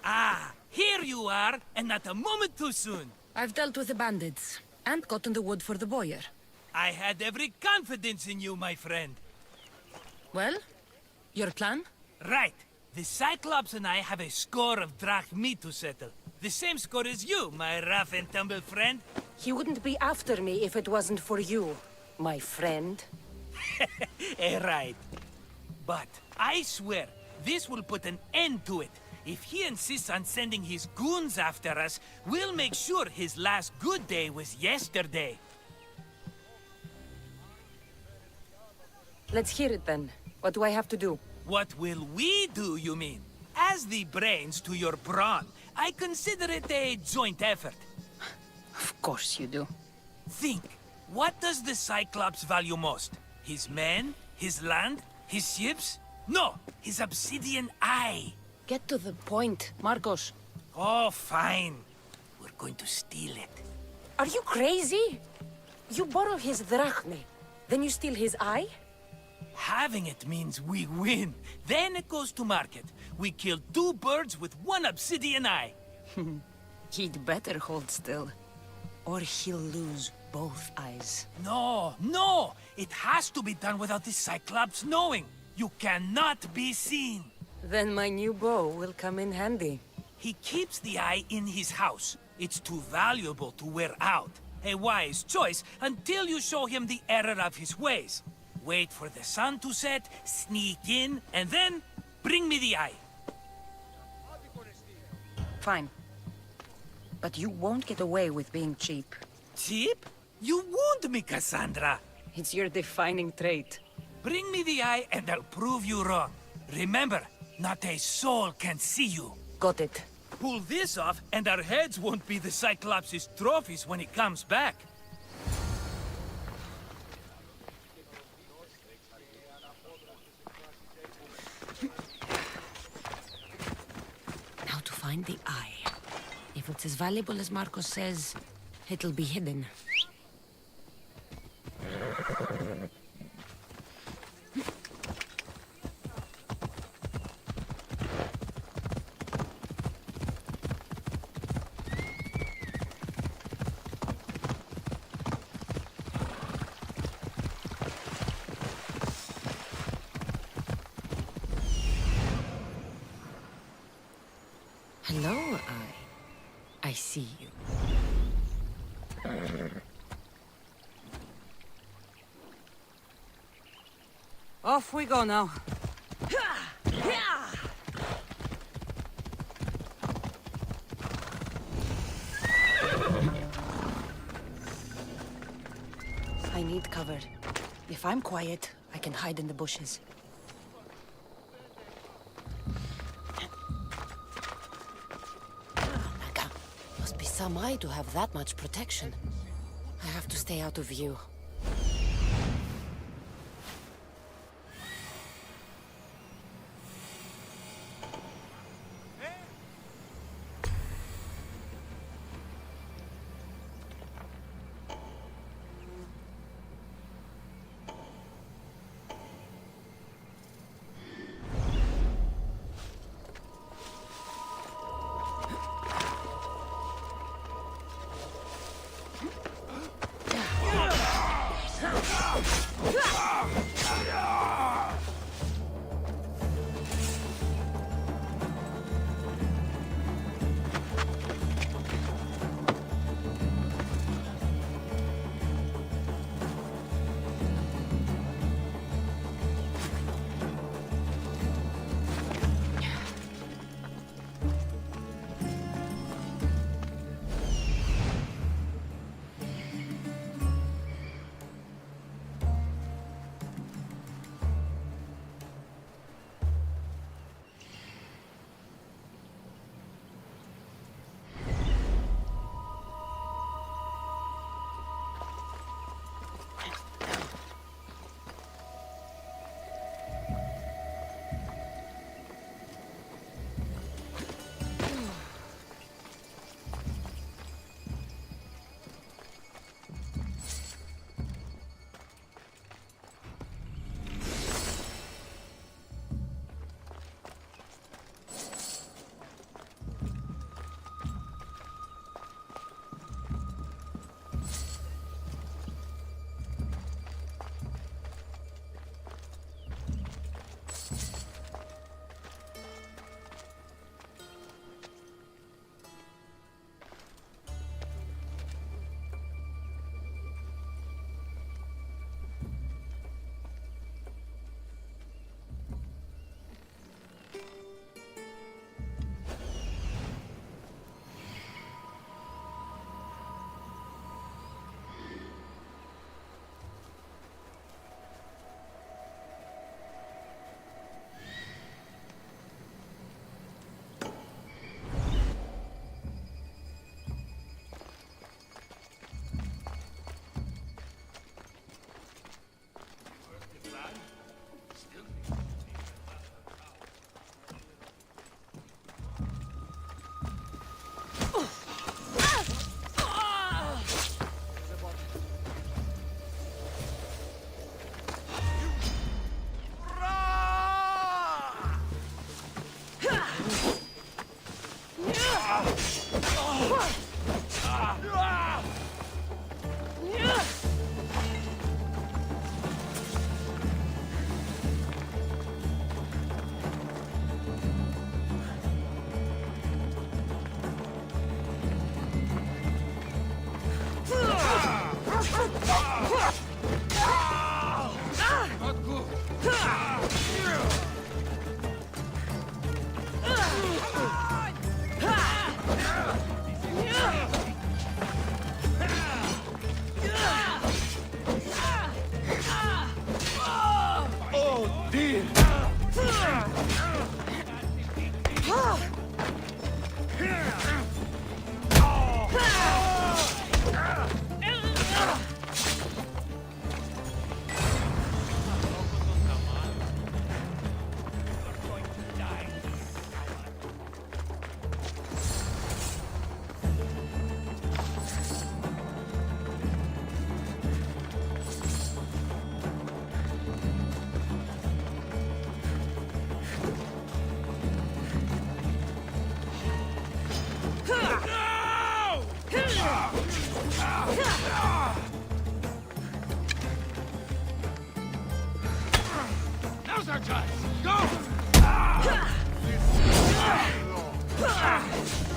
[SPEAKER 14] Ah, here you are, and not a moment too soon.
[SPEAKER 10] I've dealt with the bandits, and gotten the wood for the boiler.
[SPEAKER 14] I had every confidence in you, my friend.
[SPEAKER 10] Well, your plan?
[SPEAKER 14] Right. The Cyclops and I have a score of drachmi to settle. The same score as you, my rough and tumble friend.
[SPEAKER 10] He wouldn't be after me if it wasn't for you, my friend.
[SPEAKER 14] Right. But I swear, this will put an end to it. If he insists on sending his goons after us, we'll make sure his last good day was yesterday.
[SPEAKER 10] Let's hear it then. What do I have to do?
[SPEAKER 14] What will we do, you mean? As the brains to your brawn, I consider it a joint effort.
[SPEAKER 10] Of course you do.
[SPEAKER 14] Think, what does the Cyclops value most? His men? His land? His ships? No, his obsidian eye.
[SPEAKER 10] Get to the point, Marcos.
[SPEAKER 14] Oh, fine. We're going to steal it.
[SPEAKER 10] Are you crazy? You borrow his drachmi, then you steal his eye?
[SPEAKER 14] Having it means we win. Then it goes to market. We kill 2 birds with 1 obsidian eye.
[SPEAKER 10] He'd better hold still, or he'll lose both eyes.
[SPEAKER 14] No, no! It has to be done without the Cyclops knowing. You cannot be seen.
[SPEAKER 10] Then my new bow will come in handy.
[SPEAKER 14] He keeps the eye in his house. It's too valuable to wear out. A wise choice until you show him the error of his ways. Wait for the sun to set, sneak in, and then bring me the eye.
[SPEAKER 10] Fine. But you won't get away with being cheap.
[SPEAKER 14] Cheap? You wound me, Cassandra.
[SPEAKER 10] It's your defining trait.
[SPEAKER 14] Bring me the eye and I'll prove you wrong. Remember, not a soul can see you.
[SPEAKER 10] Got it.
[SPEAKER 14] Pull this off and our heads won't be the Cyclops' trophies when he comes back.
[SPEAKER 10] Now to find the eye. If it's as valuable as Marcos says, it'll be hidden. Hello, Eye. I see you. Off we go now. I need cover. If I'm quiet, I can hide in the bushes. Must be some eye to have that much protection. I have to stay out of view.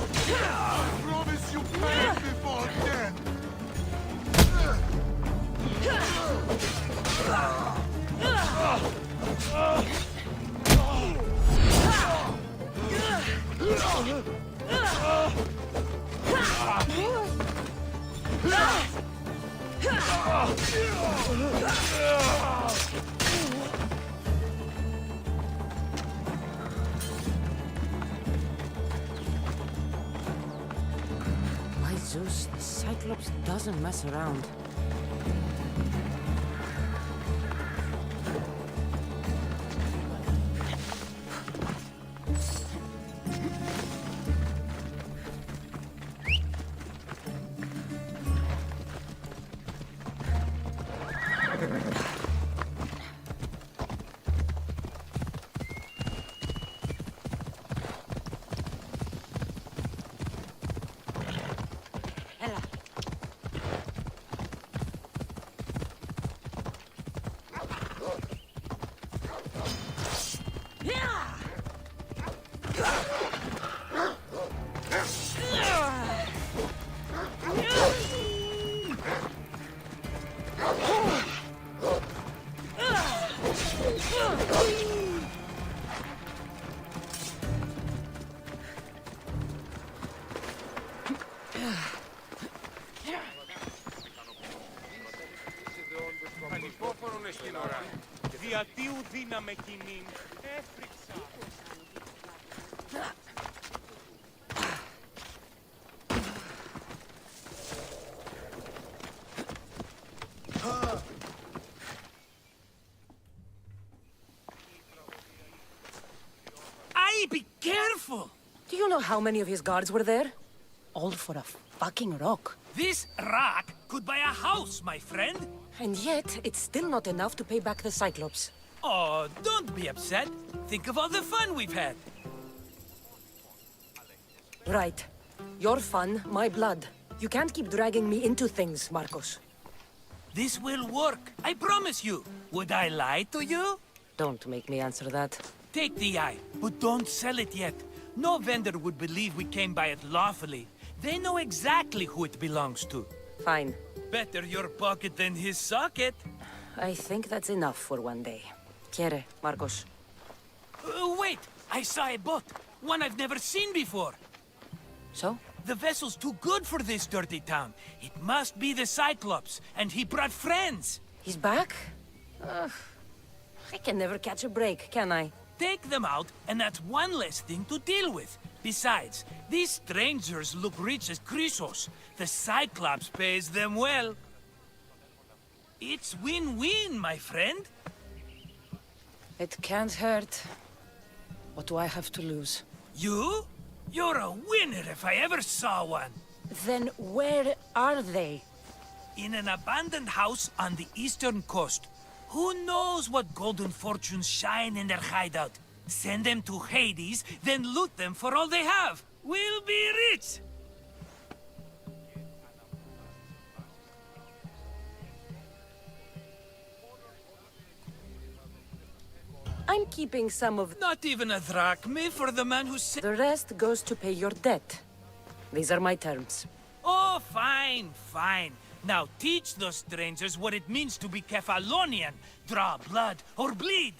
[SPEAKER 3] I promise you pain before death!
[SPEAKER 10] By Zeus, the Cyclops doesn't mess around.
[SPEAKER 14] Ανυπόφορον στην ώρα. Διατίου δύναμε κοινήν. Έφρυξα.
[SPEAKER 10] Aye, be careful! Do you know how many of his guards were there? All for a fucking rock.
[SPEAKER 14] This rock could buy a house, my friend.
[SPEAKER 10] And yet, it's still not enough to pay back the Cyclops.
[SPEAKER 14] Oh, don't be upset. Think of all the fun we've had.
[SPEAKER 10] Right. Your fun, my blood. You can't keep dragging me into things, Marcos.
[SPEAKER 14] This will work, I promise you. Would I lie to you?
[SPEAKER 10] Don't make me answer that.
[SPEAKER 14] Take the eye, but don't sell it yet. No vendor would believe we came by it lawfully. They know exactly who it belongs to.
[SPEAKER 10] Fine.
[SPEAKER 14] Better your pocket than his socket.
[SPEAKER 10] I think that's enough for one day. Quiere, Marcos.
[SPEAKER 14] Wait! I saw a boat. One I've never seen before.
[SPEAKER 10] So?
[SPEAKER 14] The vessel's too good for this dirty town. It must be the Cyclops, and he brought friends.
[SPEAKER 10] He's back? I can never catch a break, can I?
[SPEAKER 14] Take them out, and that's one less thing to deal with. Besides, these strangers look rich as Chrysos. The Cyclops pays them well. It's win-win, my friend.
[SPEAKER 10] It can't hurt. What do I have to lose?
[SPEAKER 14] You? You're a winner if I ever saw one.
[SPEAKER 10] Then where are they?
[SPEAKER 14] In an abandoned house on the eastern coast. Who knows what golden fortunes shine in their hideout? Send them to Hades, then loot them for all they have. We'll be rich!
[SPEAKER 10] I'm keeping some of...
[SPEAKER 14] Not even a drachme for the man who said...
[SPEAKER 10] The rest goes to pay your debt. These are my terms.
[SPEAKER 14] Oh, fine, fine. Now teach those strangers what it means to be Kephalonian. Draw blood or bleed.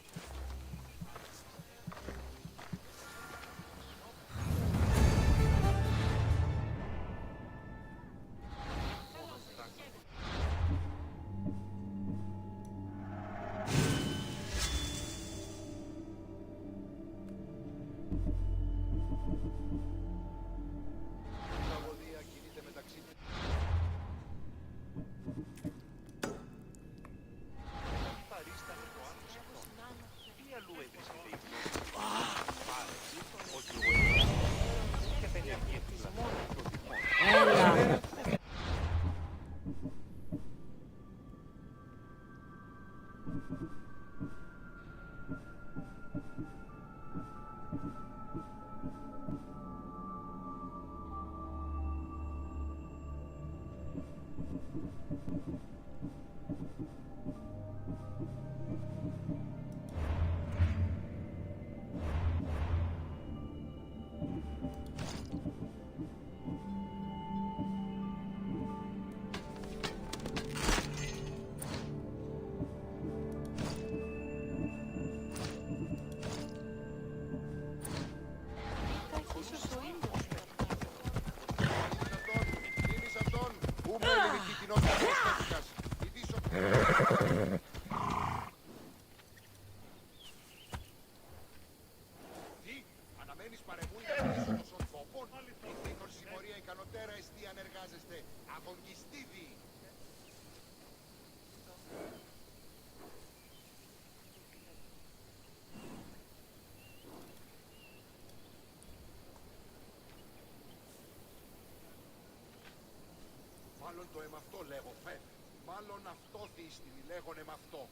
[SPEAKER 3] Μάλλον το εμαυτό λέγω, φε. Μάλλον αυτό δίστην, λέγον εμαυτό.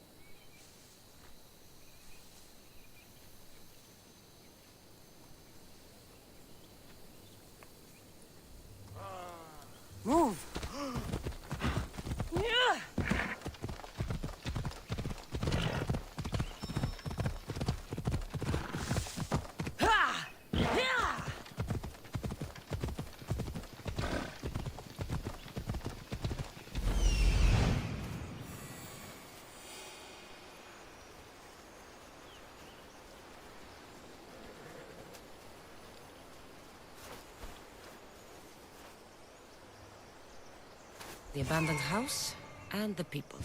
[SPEAKER 10] Move! The abandoned house and the people.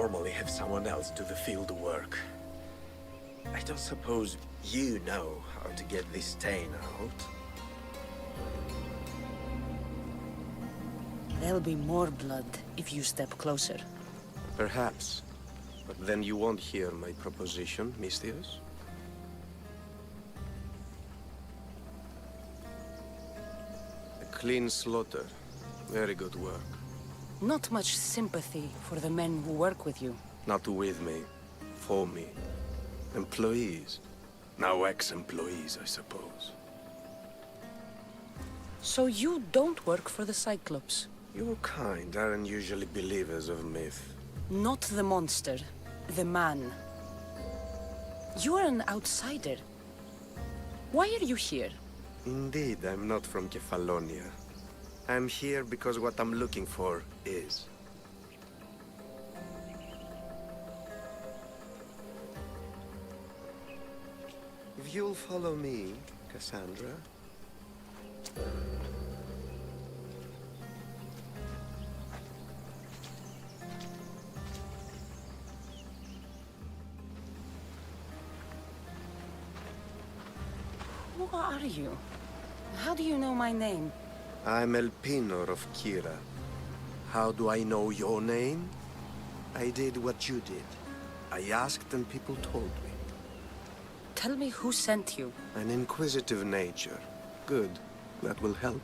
[SPEAKER 20] Normally have someone else do the field work. I don't suppose you know how to get this stain out.
[SPEAKER 10] There'll be more blood if you step closer.
[SPEAKER 20] Perhaps. But then you won't hear my proposition, Mistios. A clean slaughter. Very good work.
[SPEAKER 10] Not much sympathy for the men who work with you.
[SPEAKER 20] Not with me. For me. Employees. Now ex-employees, I suppose.
[SPEAKER 10] So you don't work for the Cyclops?
[SPEAKER 20] Your kind aren't usually believers of myth.
[SPEAKER 10] Not the monster. The man. You are an outsider. Why are you here?
[SPEAKER 20] Indeed, I'm not from Kefalonia. I'm here because what I'm looking for is. If you'll follow me, Cassandra.
[SPEAKER 10] Who are you? How do you know my name?
[SPEAKER 20] I'm El Pinor of Kira. How do I know your name? I did what you did. I asked and people told me.
[SPEAKER 10] Tell me who sent you.
[SPEAKER 20] An inquisitive nature. Good. That will help.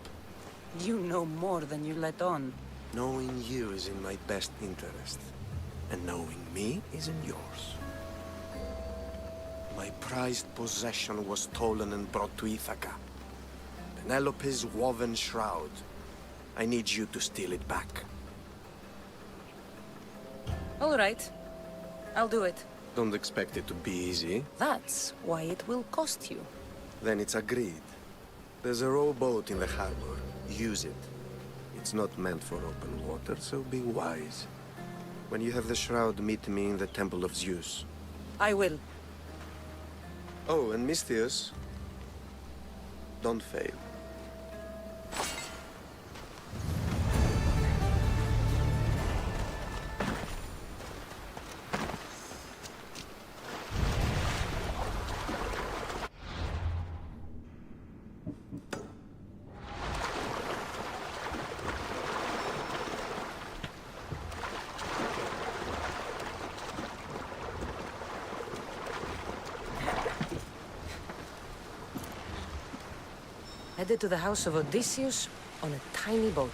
[SPEAKER 10] You know more than you let on.
[SPEAKER 20] Knowing you is in my best interest. And knowing me is in yours. My prized possession was stolen and brought to Ithaca. Penelope's woven shroud. I need you to steal it back.
[SPEAKER 10] All right. I'll do it.
[SPEAKER 20] Don't expect it to be easy.
[SPEAKER 10] That's why it will cost you.
[SPEAKER 20] Then it's agreed. There's a rowboat in the harbor. Use it. It's not meant for open water, so be wise. When you have the shroud, meet me in the Temple of Zeus.
[SPEAKER 10] I will.
[SPEAKER 20] Oh, and Mistios, don't fail.
[SPEAKER 10] Headed to the house of Odysseus on a tiny boat.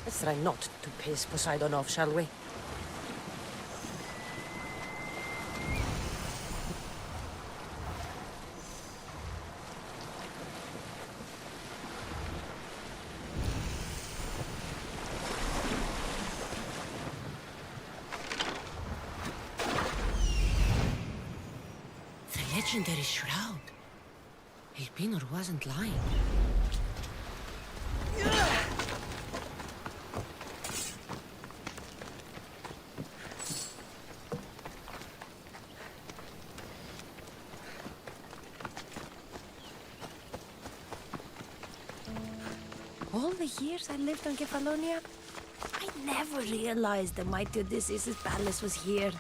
[SPEAKER 10] Let's try not to piss Poseidon off, shall we? The legendary shroud. Elpinor wasn't lying. All the years I lived on Kefalonia, I never realized the mighty Odysseus' palace was here.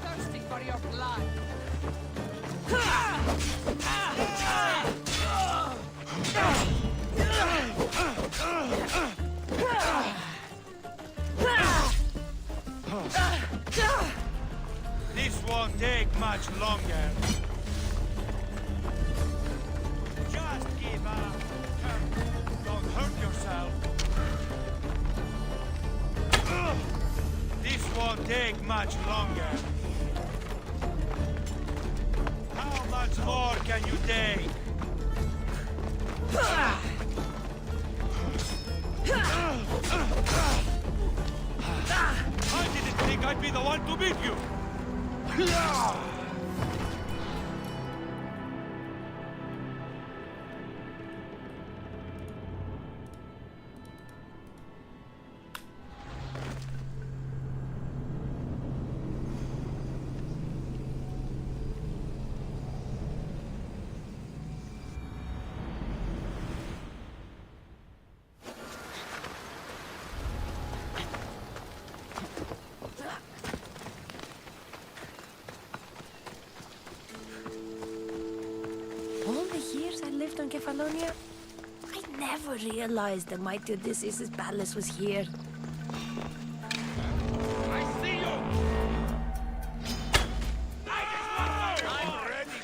[SPEAKER 9] Thirsty for your blood.
[SPEAKER 14] This won't take much longer. Just give up. Don't hurt yourself. This won't take much longer. How much more can you take? I didn't think I'd be the one to beat you.
[SPEAKER 10] All the years I lived on Kefalonia, I never realized the mighty Odysseus' palace was here.
[SPEAKER 14] I see you! I'm ready,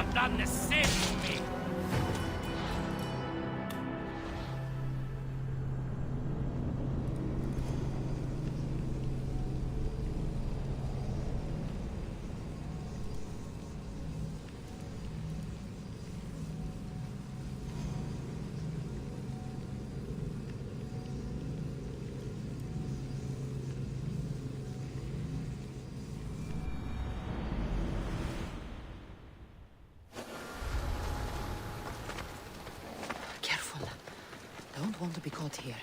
[SPEAKER 14] have done the same to me.
[SPEAKER 10] Don't want to be caught here.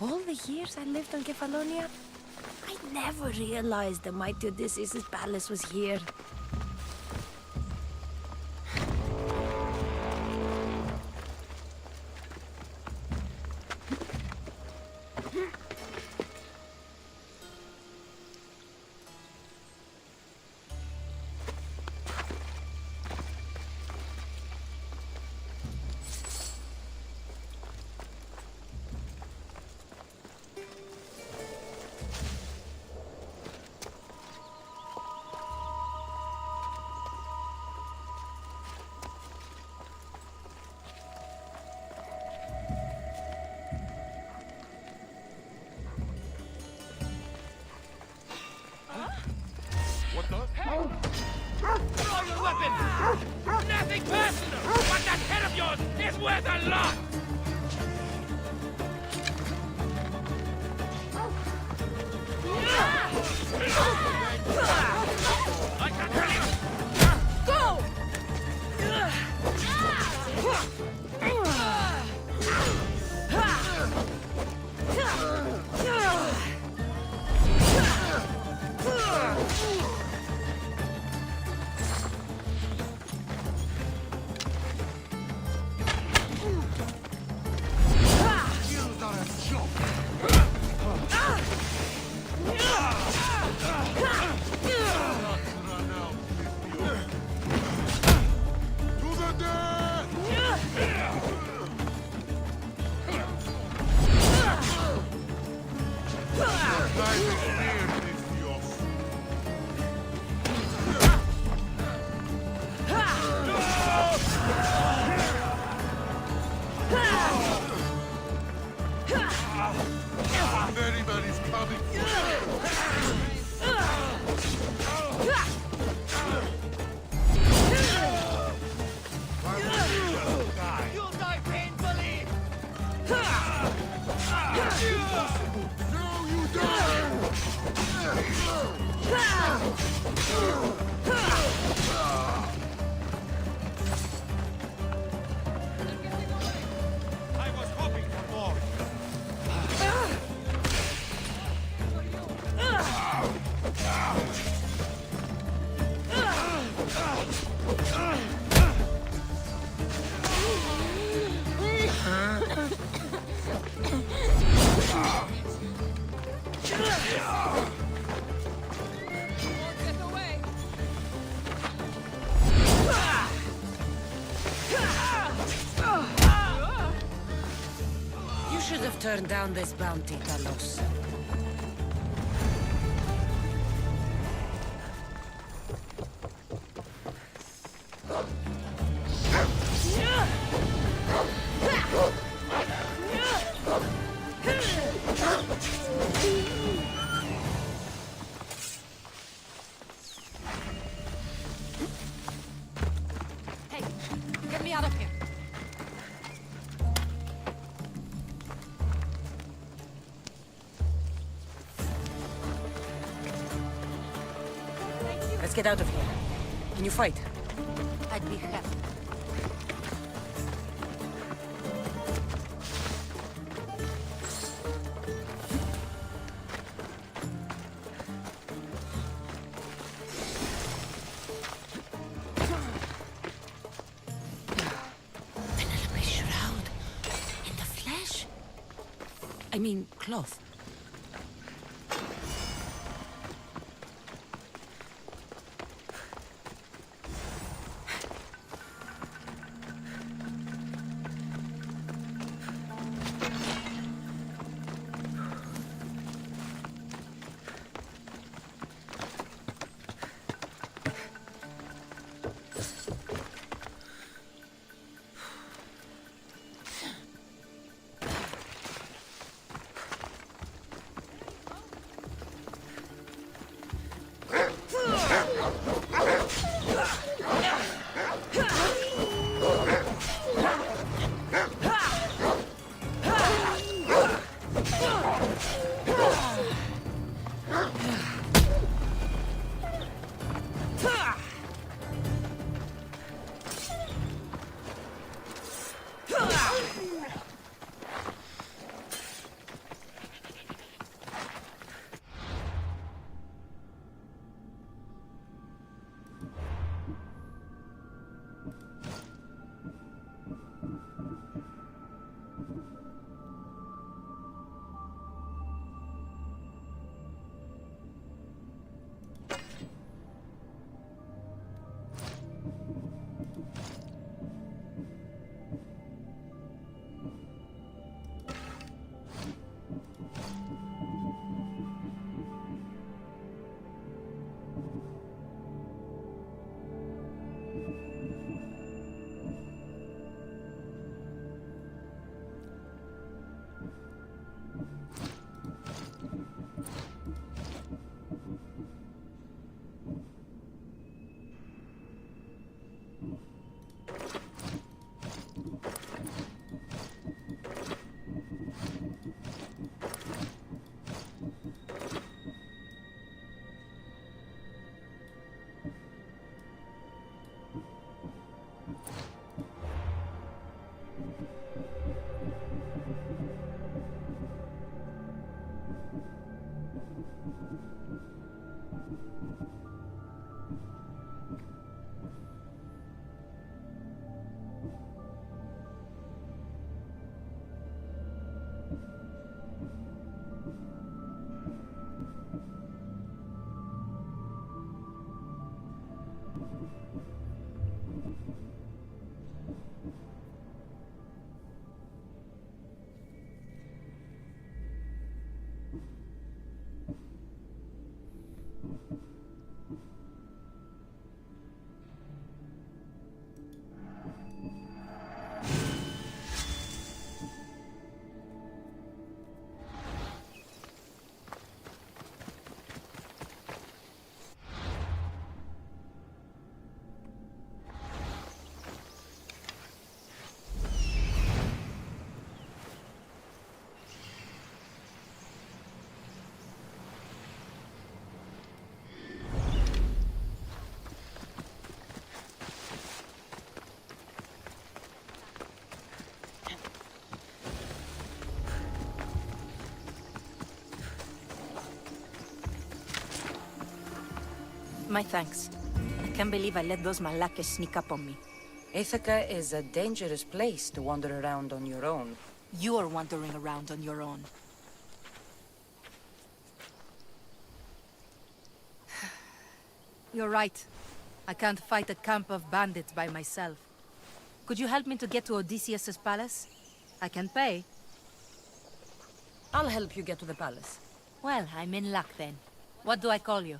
[SPEAKER 10] All the years I lived on Kefalonia, I never realized the mighty Odysseus' palace was here.
[SPEAKER 1] What the?
[SPEAKER 14] Throw your weapon! Nothing personal, but that head of yours is worth a lot! I can tell you! Go!
[SPEAKER 1] Everybody's coming.
[SPEAKER 14] You'll die painfully!
[SPEAKER 1] No, you don't!
[SPEAKER 14] I was hoping for more.
[SPEAKER 10] You should have turned down this bounty, Talos.
[SPEAKER 18] Hey, get me out of here.
[SPEAKER 10] Let's get out of here. Can you fight?
[SPEAKER 18] I'd be happy.
[SPEAKER 10] Penelope's shroud. In the flesh? I mean, cloth.
[SPEAKER 18] My thanks. I can't believe I let those Malakas sneak up on me.
[SPEAKER 10] Ithaca is a dangerous place to wander around on your own.
[SPEAKER 18] You're wandering around on your own. You're right. I can't fight a camp of bandits by myself. Could you help me to get to Odysseus's palace? I can pay.
[SPEAKER 10] I'll help you get to the palace.
[SPEAKER 18] Well, I'm in luck then. What do I call you?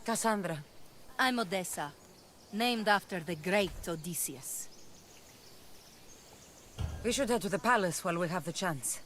[SPEAKER 10] Cassandra.
[SPEAKER 18] I'm Odessa, named after the great Odysseus.
[SPEAKER 10] We should head to the palace while we have the chance.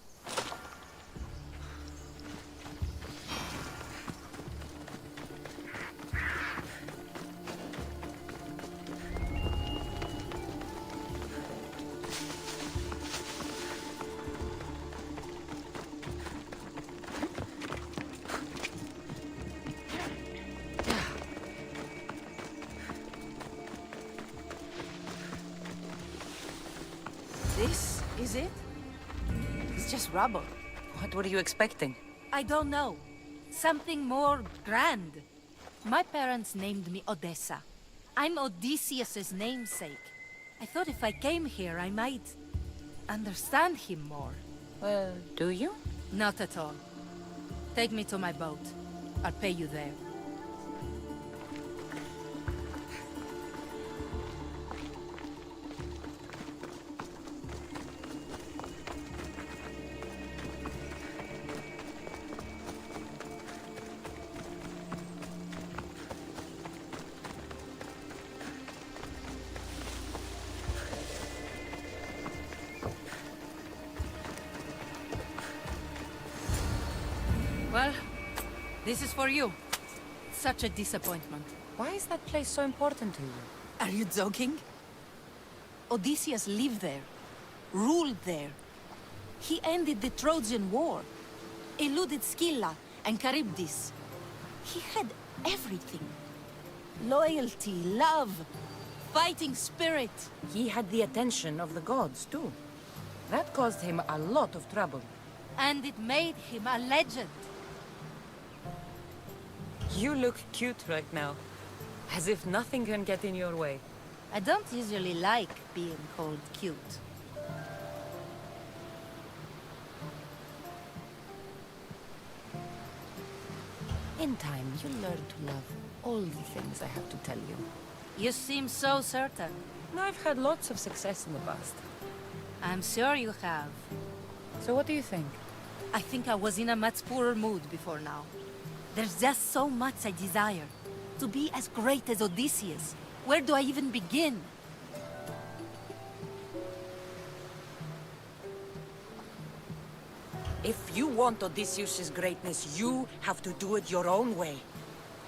[SPEAKER 18] This is it? It's just rubble.
[SPEAKER 10] What were you expecting?
[SPEAKER 18] I don't know. Something more grand. My parents named me Odessa. I'm Odysseus's namesake. I thought if I came here, I might understand him more.
[SPEAKER 10] Well, do you?
[SPEAKER 18] Not at all. Take me to my boat. I'll pay you there. Well, this is for you. Such a disappointment.
[SPEAKER 10] Why is that place so important to you?
[SPEAKER 18] Are you joking? Odysseus lived there, ruled there. He ended the Trojan War, eluded Scylla and Charybdis. He had everything. Loyalty, love, fighting spirit.
[SPEAKER 10] He had the attention of the gods, too. That caused him a lot of trouble.
[SPEAKER 18] And it made him a legend.
[SPEAKER 10] You look cute right now. As if nothing can get in your way.
[SPEAKER 18] I don't usually like being called cute.
[SPEAKER 10] In time, you'll learn to love all the things I have to tell you.
[SPEAKER 18] You seem so certain.
[SPEAKER 10] I've had lots of success in the past.
[SPEAKER 18] I'm sure you have.
[SPEAKER 10] So what do you think?
[SPEAKER 18] I think I was in a much poorer mood before now. There's just so much I desire. To be as great as Odysseus. Where do I even begin?
[SPEAKER 10] If you want Odysseus' greatness, you have to do it your own way.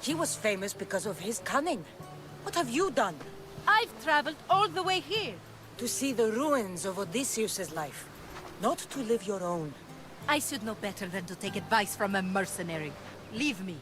[SPEAKER 10] He was famous because of his cunning. What have you done?
[SPEAKER 18] I've traveled all the way here.
[SPEAKER 10] To see the ruins of Odysseus' life, not to live your own.
[SPEAKER 18] I should know better than to take advice from a mercenary. Leave me.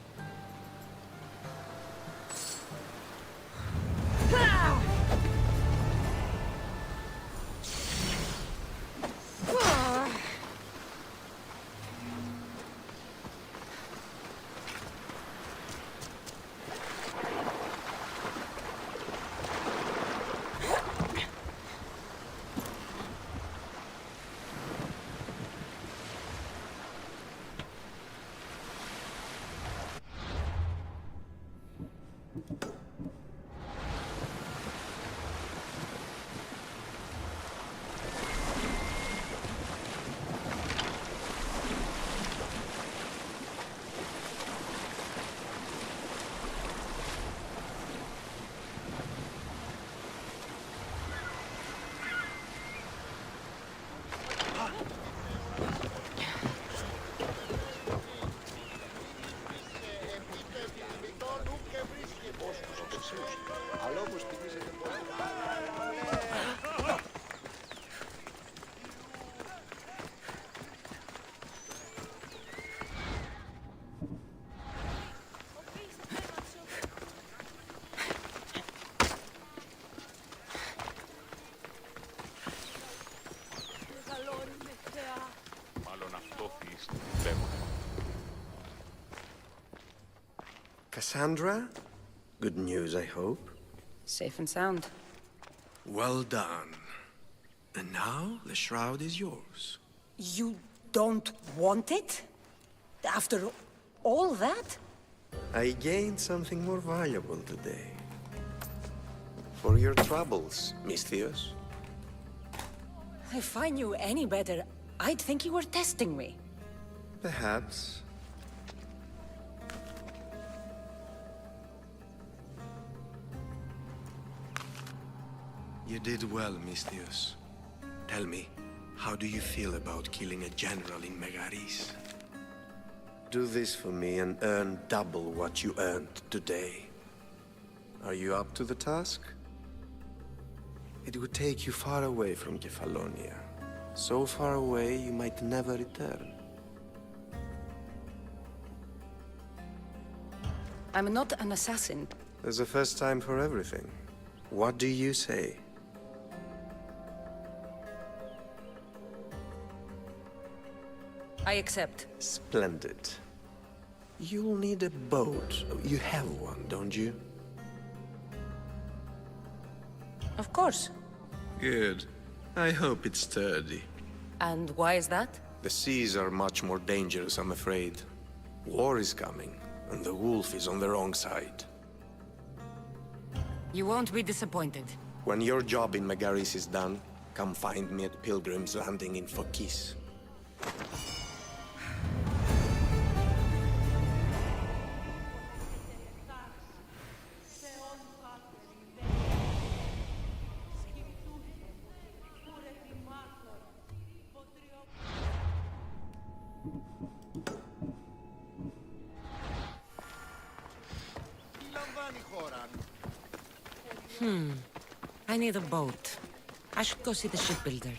[SPEAKER 20] Cassandra? Good news, I hope.
[SPEAKER 10] Safe and sound.
[SPEAKER 20] Well done. And now, the shroud is yours.
[SPEAKER 10] You don't want it? After all that?
[SPEAKER 20] I gained something more valuable today. For your troubles, Misthios.
[SPEAKER 10] If I knew any better, I'd think you were testing me.
[SPEAKER 20] Perhaps. You did well, Misthios. Tell me, how do you feel about killing a general in Megaris? Do this for me and earn double what you earned today. Are you up to the task? It would take you far away from Kefalonia. So far away you might never return.
[SPEAKER 10] I'm not an assassin.
[SPEAKER 20] There's a first time for everything. What do you say?
[SPEAKER 10] I accept.
[SPEAKER 20] Splendid. You'll need a boat. You have one, don't you?
[SPEAKER 10] Of course.
[SPEAKER 20] Good. I hope it's sturdy.
[SPEAKER 10] And why is that?
[SPEAKER 20] The seas are much more dangerous, I'm afraid. War is coming, and the wolf is on the wrong side.
[SPEAKER 10] You won't be disappointed.
[SPEAKER 20] When your job in Megaris is done, come find me at Pilgrim's Landing in Phokis.
[SPEAKER 10] I need a boat. I should go see the shipbuilder.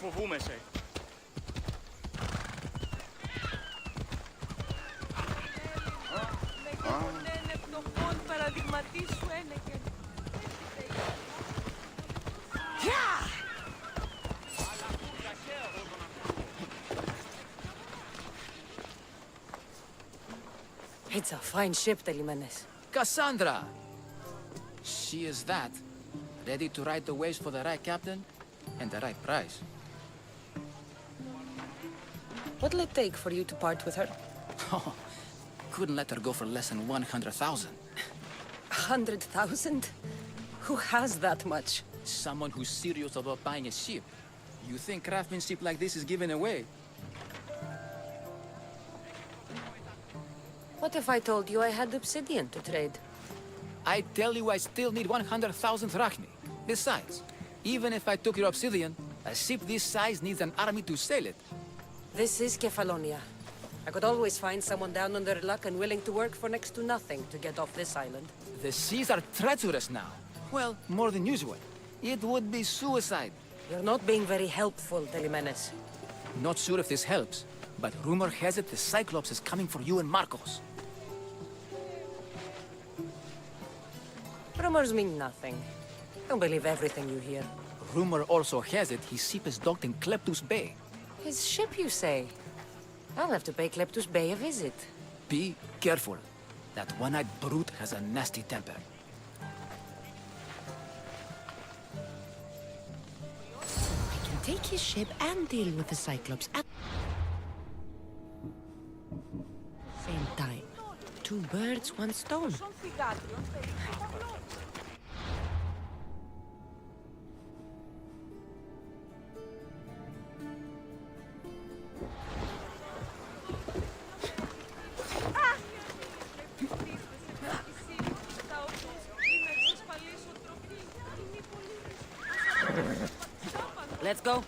[SPEAKER 19] Φοβούμαι σε.
[SPEAKER 10] It's a fine ship, Telimenes.
[SPEAKER 13] Cassandra! She is that. Ready to ride the waves for the right captain and the right price.
[SPEAKER 10] What'll it take for you to part with her?
[SPEAKER 13] Oh, couldn't let her go for less than 100,000.
[SPEAKER 10] 100,000? Who has that much?
[SPEAKER 13] Someone who's serious about buying a ship. You think craftsmanship like this is given away?
[SPEAKER 10] What if I told you I had obsidian to trade?
[SPEAKER 13] I tell you I still need 100,000 drachmi. Besides, even if I took your obsidian, a ship this size needs an army to sail it.
[SPEAKER 10] This is Kefalonia. I could always find someone down on their luck and willing to work for next to nothing to get off this island.
[SPEAKER 13] The seas are treacherous now. Well, more than usual. It would be suicide.
[SPEAKER 10] You're not being very helpful, Telemenes.
[SPEAKER 13] Not sure if this helps, but rumor has it the Cyclops is coming for you and Marcos.
[SPEAKER 10] Rumors mean nothing. Don't believe everything you hear.
[SPEAKER 13] Rumor also has it his ship is docked in Kleptus Bay.
[SPEAKER 10] His ship, you say? I'll have to pay Kleptus Bay a visit.
[SPEAKER 13] Be careful. That one-eyed brute has a nasty temper.
[SPEAKER 18] I can take his ship and deal with the Cyclops at the same time. Two birds, one stone.
[SPEAKER 10] Let's go.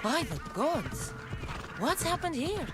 [SPEAKER 10] By the gods! What's happened here?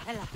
[SPEAKER 10] Ella.